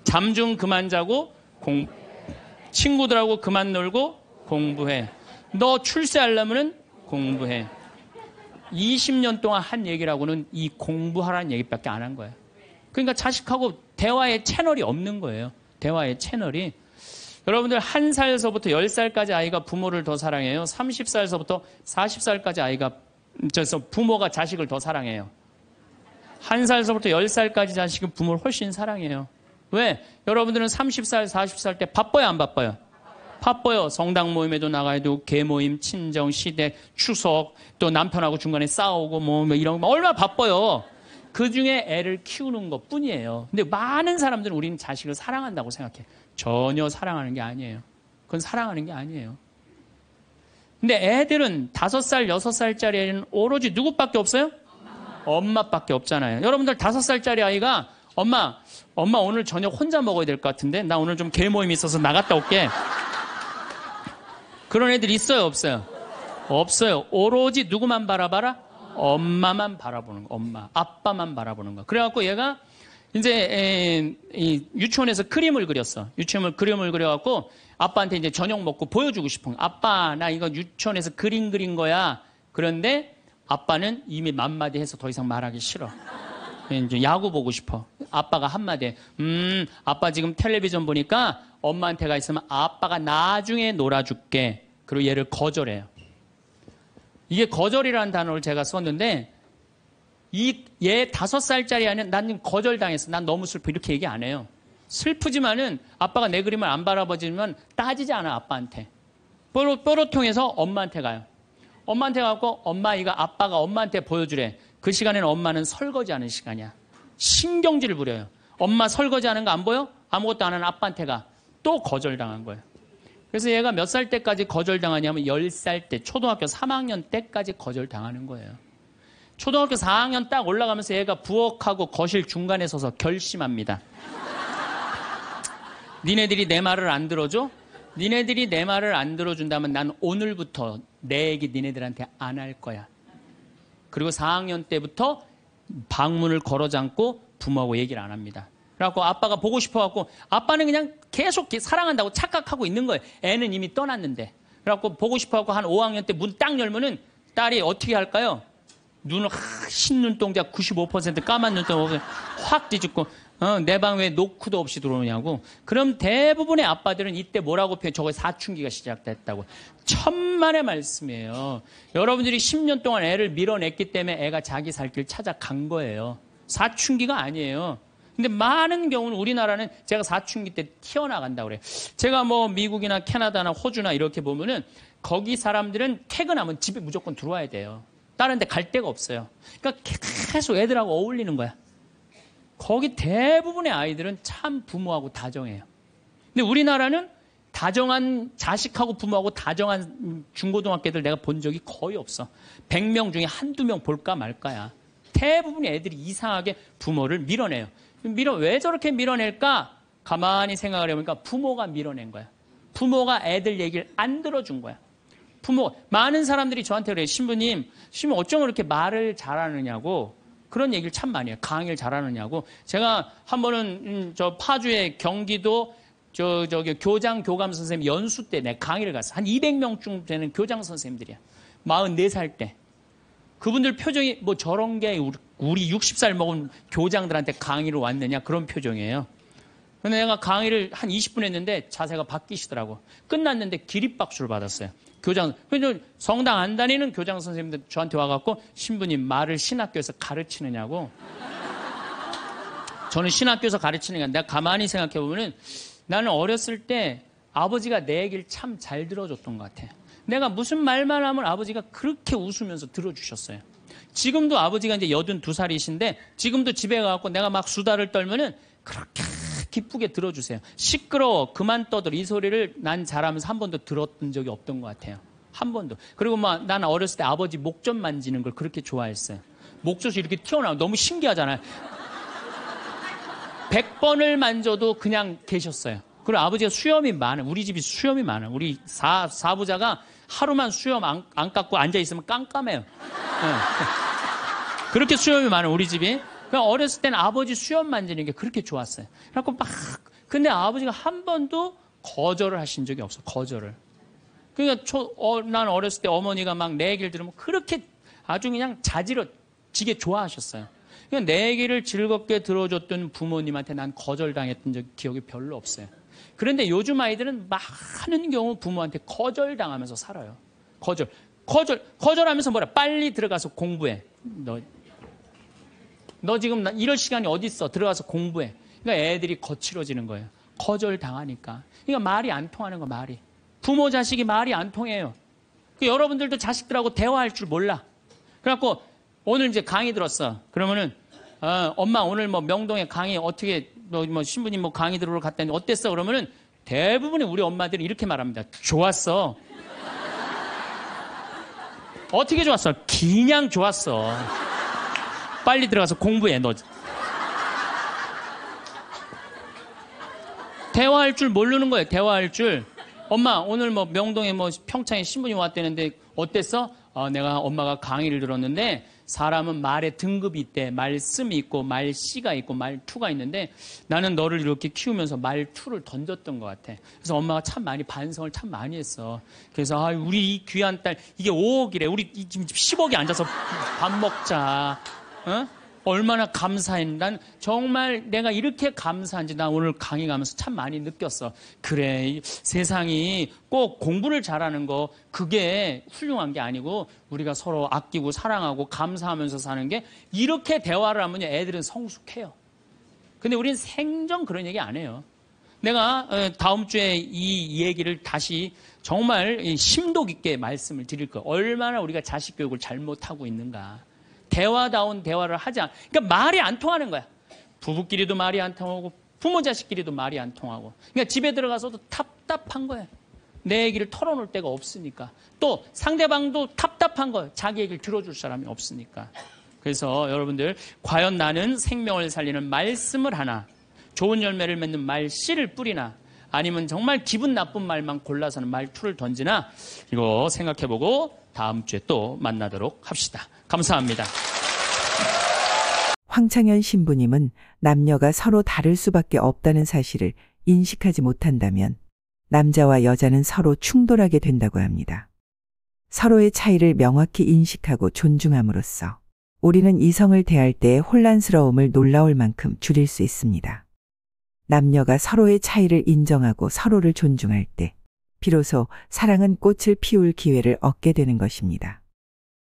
잠 좀 그만 자고 친구들하고 그만 놀고 공부해. 너 출세하려면 공부해. 20년 동안 한 얘기라고는 이 공부하라는 얘기밖에 안 한 거예요. 그러니까 자식하고 대화의 채널이 없는 거예요. 대화의 채널이. 여러분들 1살서부터 10살까지 아이가 부모를 더 사랑해요. 30살서부터 40살까지 부모가 자식을 더 사랑해요. 1살서부터 10살까지 자식은 부모를 훨씬 사랑해요. 왜? 여러분들은 30살, 40살 때 바빠요, 안 바빠요? 바빠요. 성당 모임에도 나가야 되고, 계모임, 친정, 시댁, 추석, 또 남편하고 중간에 싸우고, 뭐 이런 거 얼마나 바빠요. 그 중에 애를 키우는 것 뿐이에요. 근데 많은 사람들은 우리는 자식을 사랑한다고 생각해. 전혀 사랑하는 게 아니에요. 그건 사랑하는 게 아니에요. 근데 애들은 5살, 6살짜리 애는 오로지 누구밖에 없어요? 엄마밖에 없잖아요. 여러분들 5살짜리 아이가 엄마 오늘 저녁 혼자 먹어야 될 것 같은데 나 오늘 좀 계모임 있어서 나갔다 올게. 그런 애들 있어요, 없어요? 없어요. 오로지 누구만 바라봐라? 엄마만 바라보는 거. 엄마, 아빠만 바라보는 거. 그래갖고 얘가 이제 유치원에서 그림을 그렸어. 그림을 그려갖고 아빠한테 이제 저녁 먹고 보여주고 싶은 거. 아빠, 나 이거 유치원에서 그림 그린 거야. 그런데 아빠는 이미 맘마디 해서 더 이상 말하기 싫어. 이제 야구 보고 싶어. 아빠가 한마디 해. 아빠 지금 텔레비전 보니까 엄마한테 가 있으면 아빠가 나중에 놀아줄게. 그리고 얘를 거절해요. 이게 거절이라는 단어를 제가 썼는데 얘 5살짜리 아이는 난 거절당했어. 난 너무 슬퍼. 이렇게 얘기 안 해요. 슬프지만은 아빠가 내 그림을 안 바라보지만 따지지 않아, 아빠한테. 뽀로 통해서 엄마한테 가요. 엄마한테 가고 엄마 이거 아빠가 엄마한테 보여주래. 그 시간에는 엄마는 설거지하는 시간이야. 신경질을 부려요. 엄마 설거지하는 거 안 보여? 아무것도 안 하는 아빠한테 가. 또 거절당한 거예요. 그래서 얘가 몇 살 때까지 거절당하냐면 10살 때, 초등학교 3학년 때까지 거절당하는 거예요. 초등학교 4학년 딱 올라가면서 얘가 부엌하고 거실 중간에 서서 결심합니다. 니네들이 내 말을 안 들어줘? 니네들이 내 말을 안 들어준다면 난 오늘부터 내 얘기 니네들한테 안 할 거야. 그리고 4학년 때부터 방문을 걸어 잠고 부모하고 얘기를 안 합니다. 그래갖고 아빠가 보고 싶어갖고 아빠는 그냥 계속 사랑한다고 착각하고 있는 거예요. 애는 이미 떠났는데. 그래갖고 보고 싶어갖고 한 5학년 때 문 딱 열면은 딸이 어떻게 할까요? 눈을 흰눈동자 95% 까만 눈동자 확 뒤집고 내 방 왜 노크도 없이 들어오냐고. 그럼 대부분의 아빠들은 이때 뭐라고 표현? 저거 사춘기가 시작됐다고. 천만의 말씀이에요. 여러분들이 10년 동안 애를 밀어냈기 때문에 애가 자기 살 길 찾아간 거예요. 사춘기가 아니에요. 근데 많은 경우는 우리나라는 제가 사춘기 때 튀어나간다고 그래요. 제가 뭐 미국이나 캐나다나 호주나 이렇게 보면은 거기 사람들은 퇴근하면 집에 무조건 들어와야 돼요. 다른 데 갈 데가 없어요. 그러니까 계속 애들하고 어울리는 거야. 거기 대부분의 아이들은 참 부모하고 다정해요. 근데 우리나라는 다정한 자식하고 부모하고 다정한 중고등학교들 내가 본 적이 거의 없어. 100명 중에 한두 명 볼까 말까야. 대부분의 애들이 이상하게 부모를 밀어내요. 왜 저렇게 밀어낼까? 가만히 생각을 해보니까 부모가 밀어낸 거야. 부모가 애들 얘기를 안 들어준 거야. 많은 사람들이 저한테 그래요. 신부님 어쩜 그렇게 말을 잘하느냐고 그런 얘기를 참 많이 해요. 강의를 잘하느냐고. 제가 한 번은 저 파주의 경기도 저기 교장 교감 선생님 연수 때 내 강의를 갔어. 한 200명쯤 되는 교장 선생님들이야. 44살 때. 그분들 표정이 뭐 저런 게 우리 60살 먹은 교장들한테 강의를 왔느냐 그런 표정이에요. 근데 내가 강의를 한 20분 했는데 자세가 바뀌시더라고. 끝났는데 기립박수를 받았어요. 성당 안 다니는 교장 선생님들 저한테 와갖고 신부님 말을 신학교에서 가르치느냐고. 저는 신학교에서 가르치는 게 내가 가만히 생각해보면은 나는 어렸을 때 아버지가 내 얘기를 참 잘 들어줬던 것 같아요. 내가 무슨 말만 하면 아버지가 그렇게 웃으면서 들어주셨어요. 지금도 아버지가 이제 82살이신데 지금도 집에 가갖고 내가 막 수다를 떨면은 그렇게 기쁘게 들어주세요. 시끄러워 그만 떠들 이 소리를 난 잘하면서 한 번도 들었던 적이 없던 것 같아요. 한 번도. 그리고 막 나는 어렸을 때 아버지 목젖 만지는 걸 그렇게 좋아했어요. 목젖이 이렇게 튀어나오면 너무 신기하잖아요. 100번을 만져도 그냥 계셨어요. 그리고 아버지가 수염이 많아. 우리 집이 수염이 많아. 우리 사부자가 하루만 수염 안 깎고 앉아있으면 깜깜해요. 네. 그렇게 수염이 많아 우리 집이. 그러니까 어렸을 때는 아버지 수염 만지는 게 그렇게 좋았어요. 그래갖고 근데 아버지가 한 번도 거절을 하신 적이 없어. 거절을. 그러니까 난 어렸을 때 어머니가 막 내 얘기를 들으면 그렇게 아주 그냥 자지러지게 좋아하셨어요. 그러니까 내 얘기를 즐겁게 들어줬던 부모님한테 난 거절당했던 기억이 별로 없어요. 그런데 요즘 아이들은 많은 경우 부모한테 거절당하면서 살아요. 거절하면서 뭐라 빨리 들어가서 공부해. 너 지금 이럴 시간이 어디 있어? 들어가서 공부해. 그러니까 애들이 거칠어지는 거예요. 거절당하니까. 그러니까 말이 안 통하는 거 말이. 부모 자식이 말이 안 통해요. 여러분들도 자식들하고 대화할 줄 몰라. 그래갖고 오늘 이제 강의 들었어. 그러면은 엄마 오늘 뭐 명동에 강의 어떻게 뭐 신부님 뭐 강의 들으러 갔다니 어땠어? 그러면은 대부분의 우리 엄마들이 이렇게 말합니다. 좋았어. 어떻게 좋았어? 그냥 좋았어. 빨리 들어가서 공부해, 너. 대화할 줄 모르는 거예요, 대화할 줄. 엄마, 오늘 뭐 명동에 뭐 평창에 신부님 왔다는데 어땠어? 내가 엄마가 강의를 들었는데 사람은 말에 등급이 있대. 말씀이 있고 말씨가 있고 말투가 있는데 나는 너를 이렇게 키우면서 말투를 던졌던 것 같아. 그래서 엄마가 참 많이 반성을 참 많이 했어. 그래서 우리 이 귀한 딸 이게 5억이래. 우리 지금 10억이 앉아서 밥 먹자. 어? 얼마나 감사해. 난 정말 내가 이렇게 감사한지 나 오늘 강의 가면서 참 많이 느꼈어. 그래, 세상이 꼭 공부를 잘하는 거 그게 훌륭한 게 아니고 우리가 서로 아끼고 사랑하고 감사하면서 사는 게 이렇게 대화를 하면 애들은 성숙해요. 근데 우리는 생전 그런 얘기 안 해요. 내가 다음 주에 이 얘기를 다시 정말 심도 깊게 말씀을 드릴 거예요. 얼마나 우리가 자식 교육을 잘못하고 있는가. 대화다운 대화를 하자. 그러니까 말이 안 통하는 거야. 부부끼리도 말이 안 통하고 부모 자식끼리도 말이 안 통하고. 그러니까 집에 들어가서도 답답한 거야. 내 얘기를 털어놓을 데가 없으니까. 또 상대방도 답답한 거야. 자기 얘기를 들어줄 사람이 없으니까. 그래서 여러분들 과연 나는 생명을 살리는 말씀을 하나 좋은 열매를 맺는 말씨를 뿌리나 아니면 정말 기분 나쁜 말만 골라서는 말투를 던지나 이거 생각해보고 다음 주에 또 만나도록 합시다. 감사합니다. 황창현 신부님은 남녀가 서로 다를 수밖에 없다는 사실을 인식하지 못한다면 남자와 여자는 서로 충돌하게 된다고 합니다. 서로의 차이를 명확히 인식하고 존중함으로써 우리는 이성을 대할 때의 혼란스러움을 놀라울 만큼 줄일 수 있습니다. 남녀가 서로의 차이를 인정하고 서로를 존중할 때 비로소 사랑은 꽃을 피울 기회를 얻게 되는 것입니다.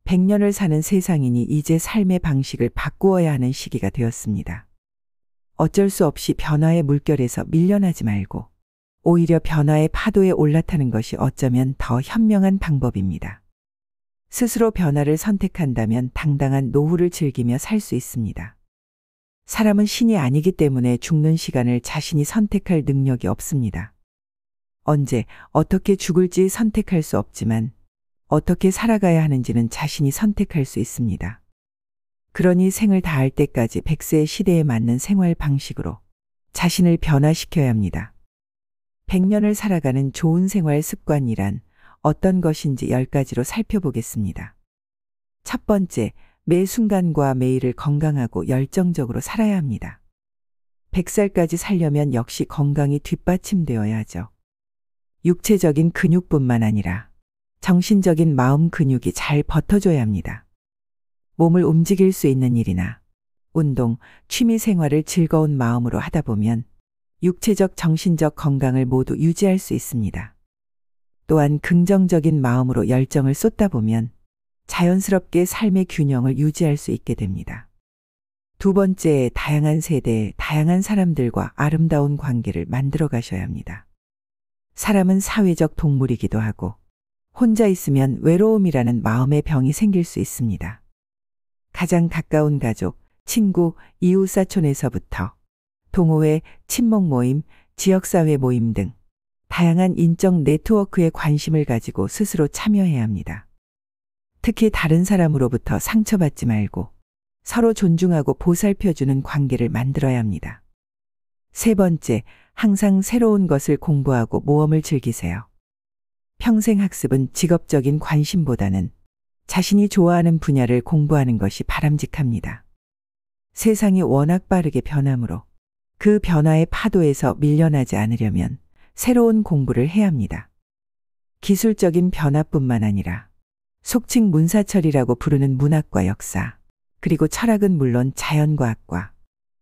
100년을 사는 세상이니 이제 삶의 방식을 바꾸어야 하는 시기가 되었습니다. 어쩔 수 없이 변화의 물결에서 밀려나지 말고 오히려 변화의 파도에 올라타는 것이 어쩌면 더 현명한 방법입니다. 스스로 변화를 선택한다면 당당한 노후를 즐기며 살 수 있습니다. 사람은 신이 아니기 때문에 죽는 시간을 자신이 선택할 능력이 없습니다. 언제 어떻게 죽을지 선택할 수 없지만 어떻게 살아가야 하는지는 자신이 선택할 수 있습니다. 그러니 생을 다할 때까지 100세 시대에 맞는 생활 방식으로 자신을 변화시켜야 합니다. 100년을 살아가는 좋은 생활 습관이란 어떤 것인지 10가지로 살펴보겠습니다. 첫 번째, 매 순간과 매일을 건강하고 열정적으로 살아야 합니다. 100살까지 살려면 역시 건강이 뒷받침되어야 하죠. 육체적인 근육뿐만 아니라 정신적인 마음 근육이 잘 버텨줘야 합니다. 몸을 움직일 수 있는 일이나 운동, 취미 생활을 즐거운 마음으로 하다 보면 육체적, 정신적 건강을 모두 유지할 수 있습니다. 또한 긍정적인 마음으로 열정을 쏟다 보면 자연스럽게 삶의 균형을 유지할 수 있게 됩니다. 두 번째, 다양한 세대, 다양한 사람들과 아름다운 관계를 만들어 가셔야 합니다. 사람은 사회적 동물이기도 하고 혼자 있으면 외로움이라는 마음의 병이 생길 수 있습니다. 가장 가까운 가족, 친구, 이웃사촌에서부터 동호회, 친목 모임, 지역사회 모임 등 다양한 인적 네트워크에 관심을 가지고 스스로 참여해야 합니다. 특히 다른 사람으로부터 상처받지 말고 서로 존중하고 보살펴주는 관계를 만들어야 합니다. 세 번째, 항상 새로운 것을 공부하고 모험을 즐기세요. 평생 학습은 직업적인 관심보다는 자신이 좋아하는 분야를 공부하는 것이 바람직합니다. 세상이 워낙 빠르게 변하므로 그 변화의 파도에서 밀려나지 않으려면 새로운 공부를 해야 합니다. 기술적인 변화뿐만 아니라 속칭 문사철이라고 부르는 문학과 역사, 그리고 철학은 물론 자연과학과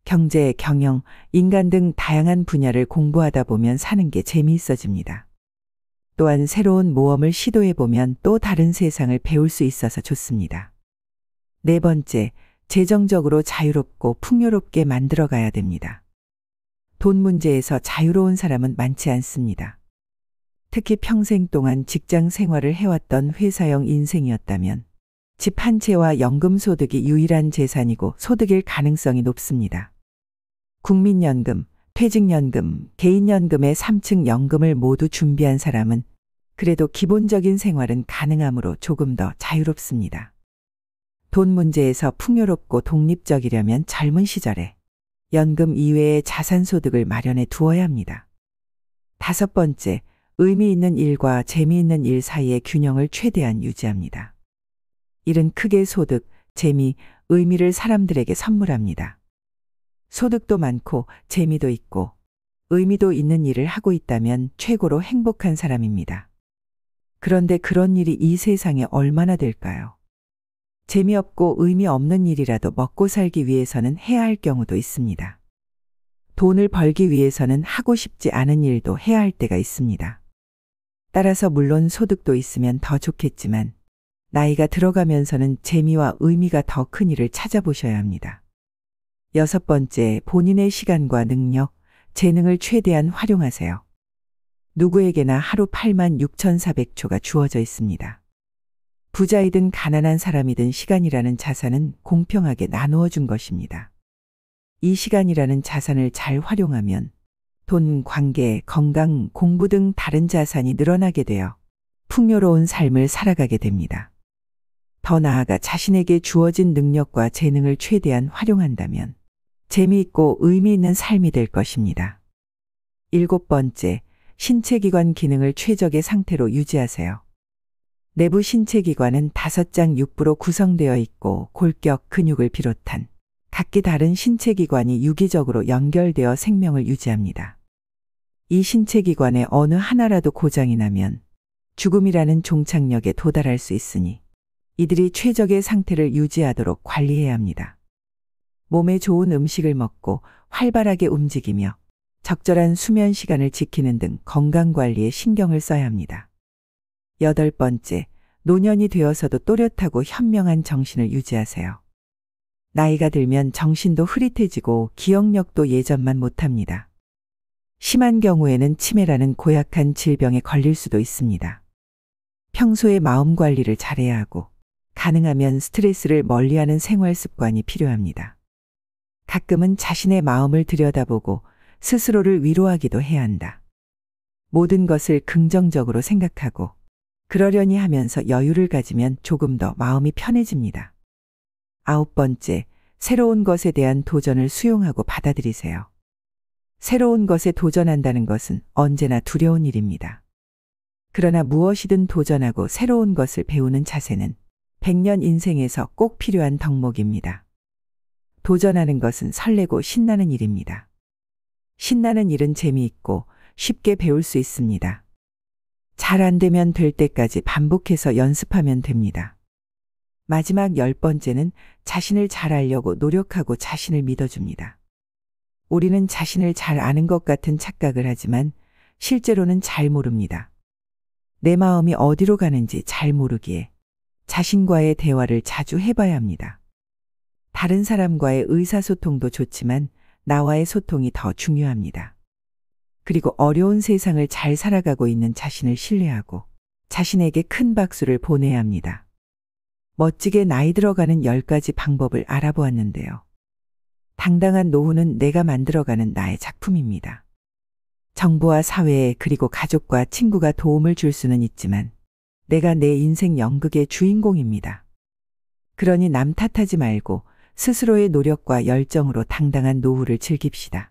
경제, 경영, 인간 등 다양한 분야를 공부하다 보면 사는 게 재미있어집니다. 또한 새로운 모험을 시도해 보면 또 다른 세상을 배울 수 있어서 좋습니다. 네 번째, 재정적으로 자유롭고 풍요롭게 만들어 가야 됩니다. 돈 문제에서 자유로운 사람은 많지 않습니다. 특히 평생 동안 직장 생활을 해왔던 회사형 인생이었다면 집 한 채와 연금 소득이 유일한 재산이고 소득일 가능성이 높습니다. 국민연금, 퇴직연금, 개인연금의 3층 연금을 모두 준비한 사람은 그래도 기본적인 생활은 가능하므로 조금 더 자유롭습니다. 돈 문제에서 풍요롭고 독립적이려면 젊은 시절에 연금 이외의 자산 소득을 마련해 두어야 합니다. 다섯 번째, 의미 있는 일과 재미있는 일 사이의 균형을 최대한 유지합니다. 일은 크게 소득, 재미, 의미를 사람들에게 선물합니다. 소득도 많고 재미도 있고 의미도 있는 일을 하고 있다면 최고로 행복한 사람입니다. 그런데 그런 일이 이 세상에 얼마나 될까요? 재미없고 의미 없는 일이라도 먹고 살기 위해서는 해야 할 경우도 있습니다. 돈을 벌기 위해서는 하고 싶지 않은 일도 해야 할 때가 있습니다. 따라서 물론 소득도 있으면 더 좋겠지만 나이가 들어가면서는 재미와 의미가 더 큰 일을 찾아보셔야 합니다. 여섯 번째, 본인의 시간과 능력, 재능을 최대한 활용하세요. 누구에게나 하루 86,400초가 주어져 있습니다. 부자이든 가난한 사람이든 시간이라는 자산은 공평하게 나누어 준 것입니다. 이 시간이라는 자산을 잘 활용하면 돈, 관계, 건강, 공부 등 다른 자산이 늘어나게 되어 풍요로운 삶을 살아가게 됩니다. 더 나아가 자신에게 주어진 능력과 재능을 최대한 활용한다면 재미있고 의미 있는 삶이 될 것입니다. 일곱 번째, 신체기관 기능을 최적의 상태로 유지하세요. 내부 신체기관은 5장 6부로 구성되어 있고 골격, 근육을 비롯한 각기 다른 신체기관이 유기적으로 연결되어 생명을 유지합니다. 이 신체기관의 어느 하나라도 고장이 나면 죽음이라는 종착역에 도달할 수 있으니 이들이 최적의 상태를 유지하도록 관리해야 합니다. 몸에 좋은 음식을 먹고 활발하게 움직이며 적절한 수면 시간을 지키는 등 건강관리에 신경을 써야 합니다. 여덟 번째, 노년이 되어서도 또렷하고 현명한 정신을 유지하세요. 나이가 들면 정신도 흐릿해지고 기억력도 예전만 못합니다. 심한 경우에는 치매라는 고약한 질병에 걸릴 수도 있습니다. 평소에 마음 관리를 잘해야 하고 가능하면 스트레스를 멀리하는 생활 습관이 필요합니다. 가끔은 자신의 마음을 들여다보고 스스로를 위로하기도 해야 한다. 모든 것을 긍정적으로 생각하고 그러려니 하면서 여유를 가지면 조금 더 마음이 편해집니다. 9번째, 새로운 것에 대한 도전을 수용하고 받아들이세요. 새로운 것에 도전한다는 것은 언제나 두려운 일입니다. 그러나 무엇이든 도전하고 새로운 것을 배우는 자세는 100년 인생에서 꼭 필요한 덕목입니다. 도전하는 것은 설레고 신나는 일입니다. 신나는 일은 재미있고 쉽게 배울 수 있습니다. 잘 안 되면 될 때까지 반복해서 연습하면 됩니다. 마지막 10번째는 자신을 잘 알려고 노력하고 자신을 믿어줍니다. 우리는 자신을 잘 아는 것 같은 착각을 하지만 실제로는 잘 모릅니다. 내 마음이 어디로 가는지 잘 모르기에 자신과의 대화를 자주 해봐야 합니다. 다른 사람과의 의사소통도 좋지만 나와의 소통이 더 중요합니다. 그리고 어려운 세상을 잘 살아가고 있는 자신을 신뢰하고 자신에게 큰 박수를 보내야 합니다. 멋지게 나이 들어가는 10가지 방법을 알아보았는데요. 당당한 노후는 내가 만들어가는 나의 작품입니다. 정부와 사회에 그리고 가족과 친구가 도움을 줄 수는 있지만 내가 내 인생 연극의 주인공입니다. 그러니 남 탓하지 말고 스스로의 노력과 열정으로 당당한 노후를 즐깁시다.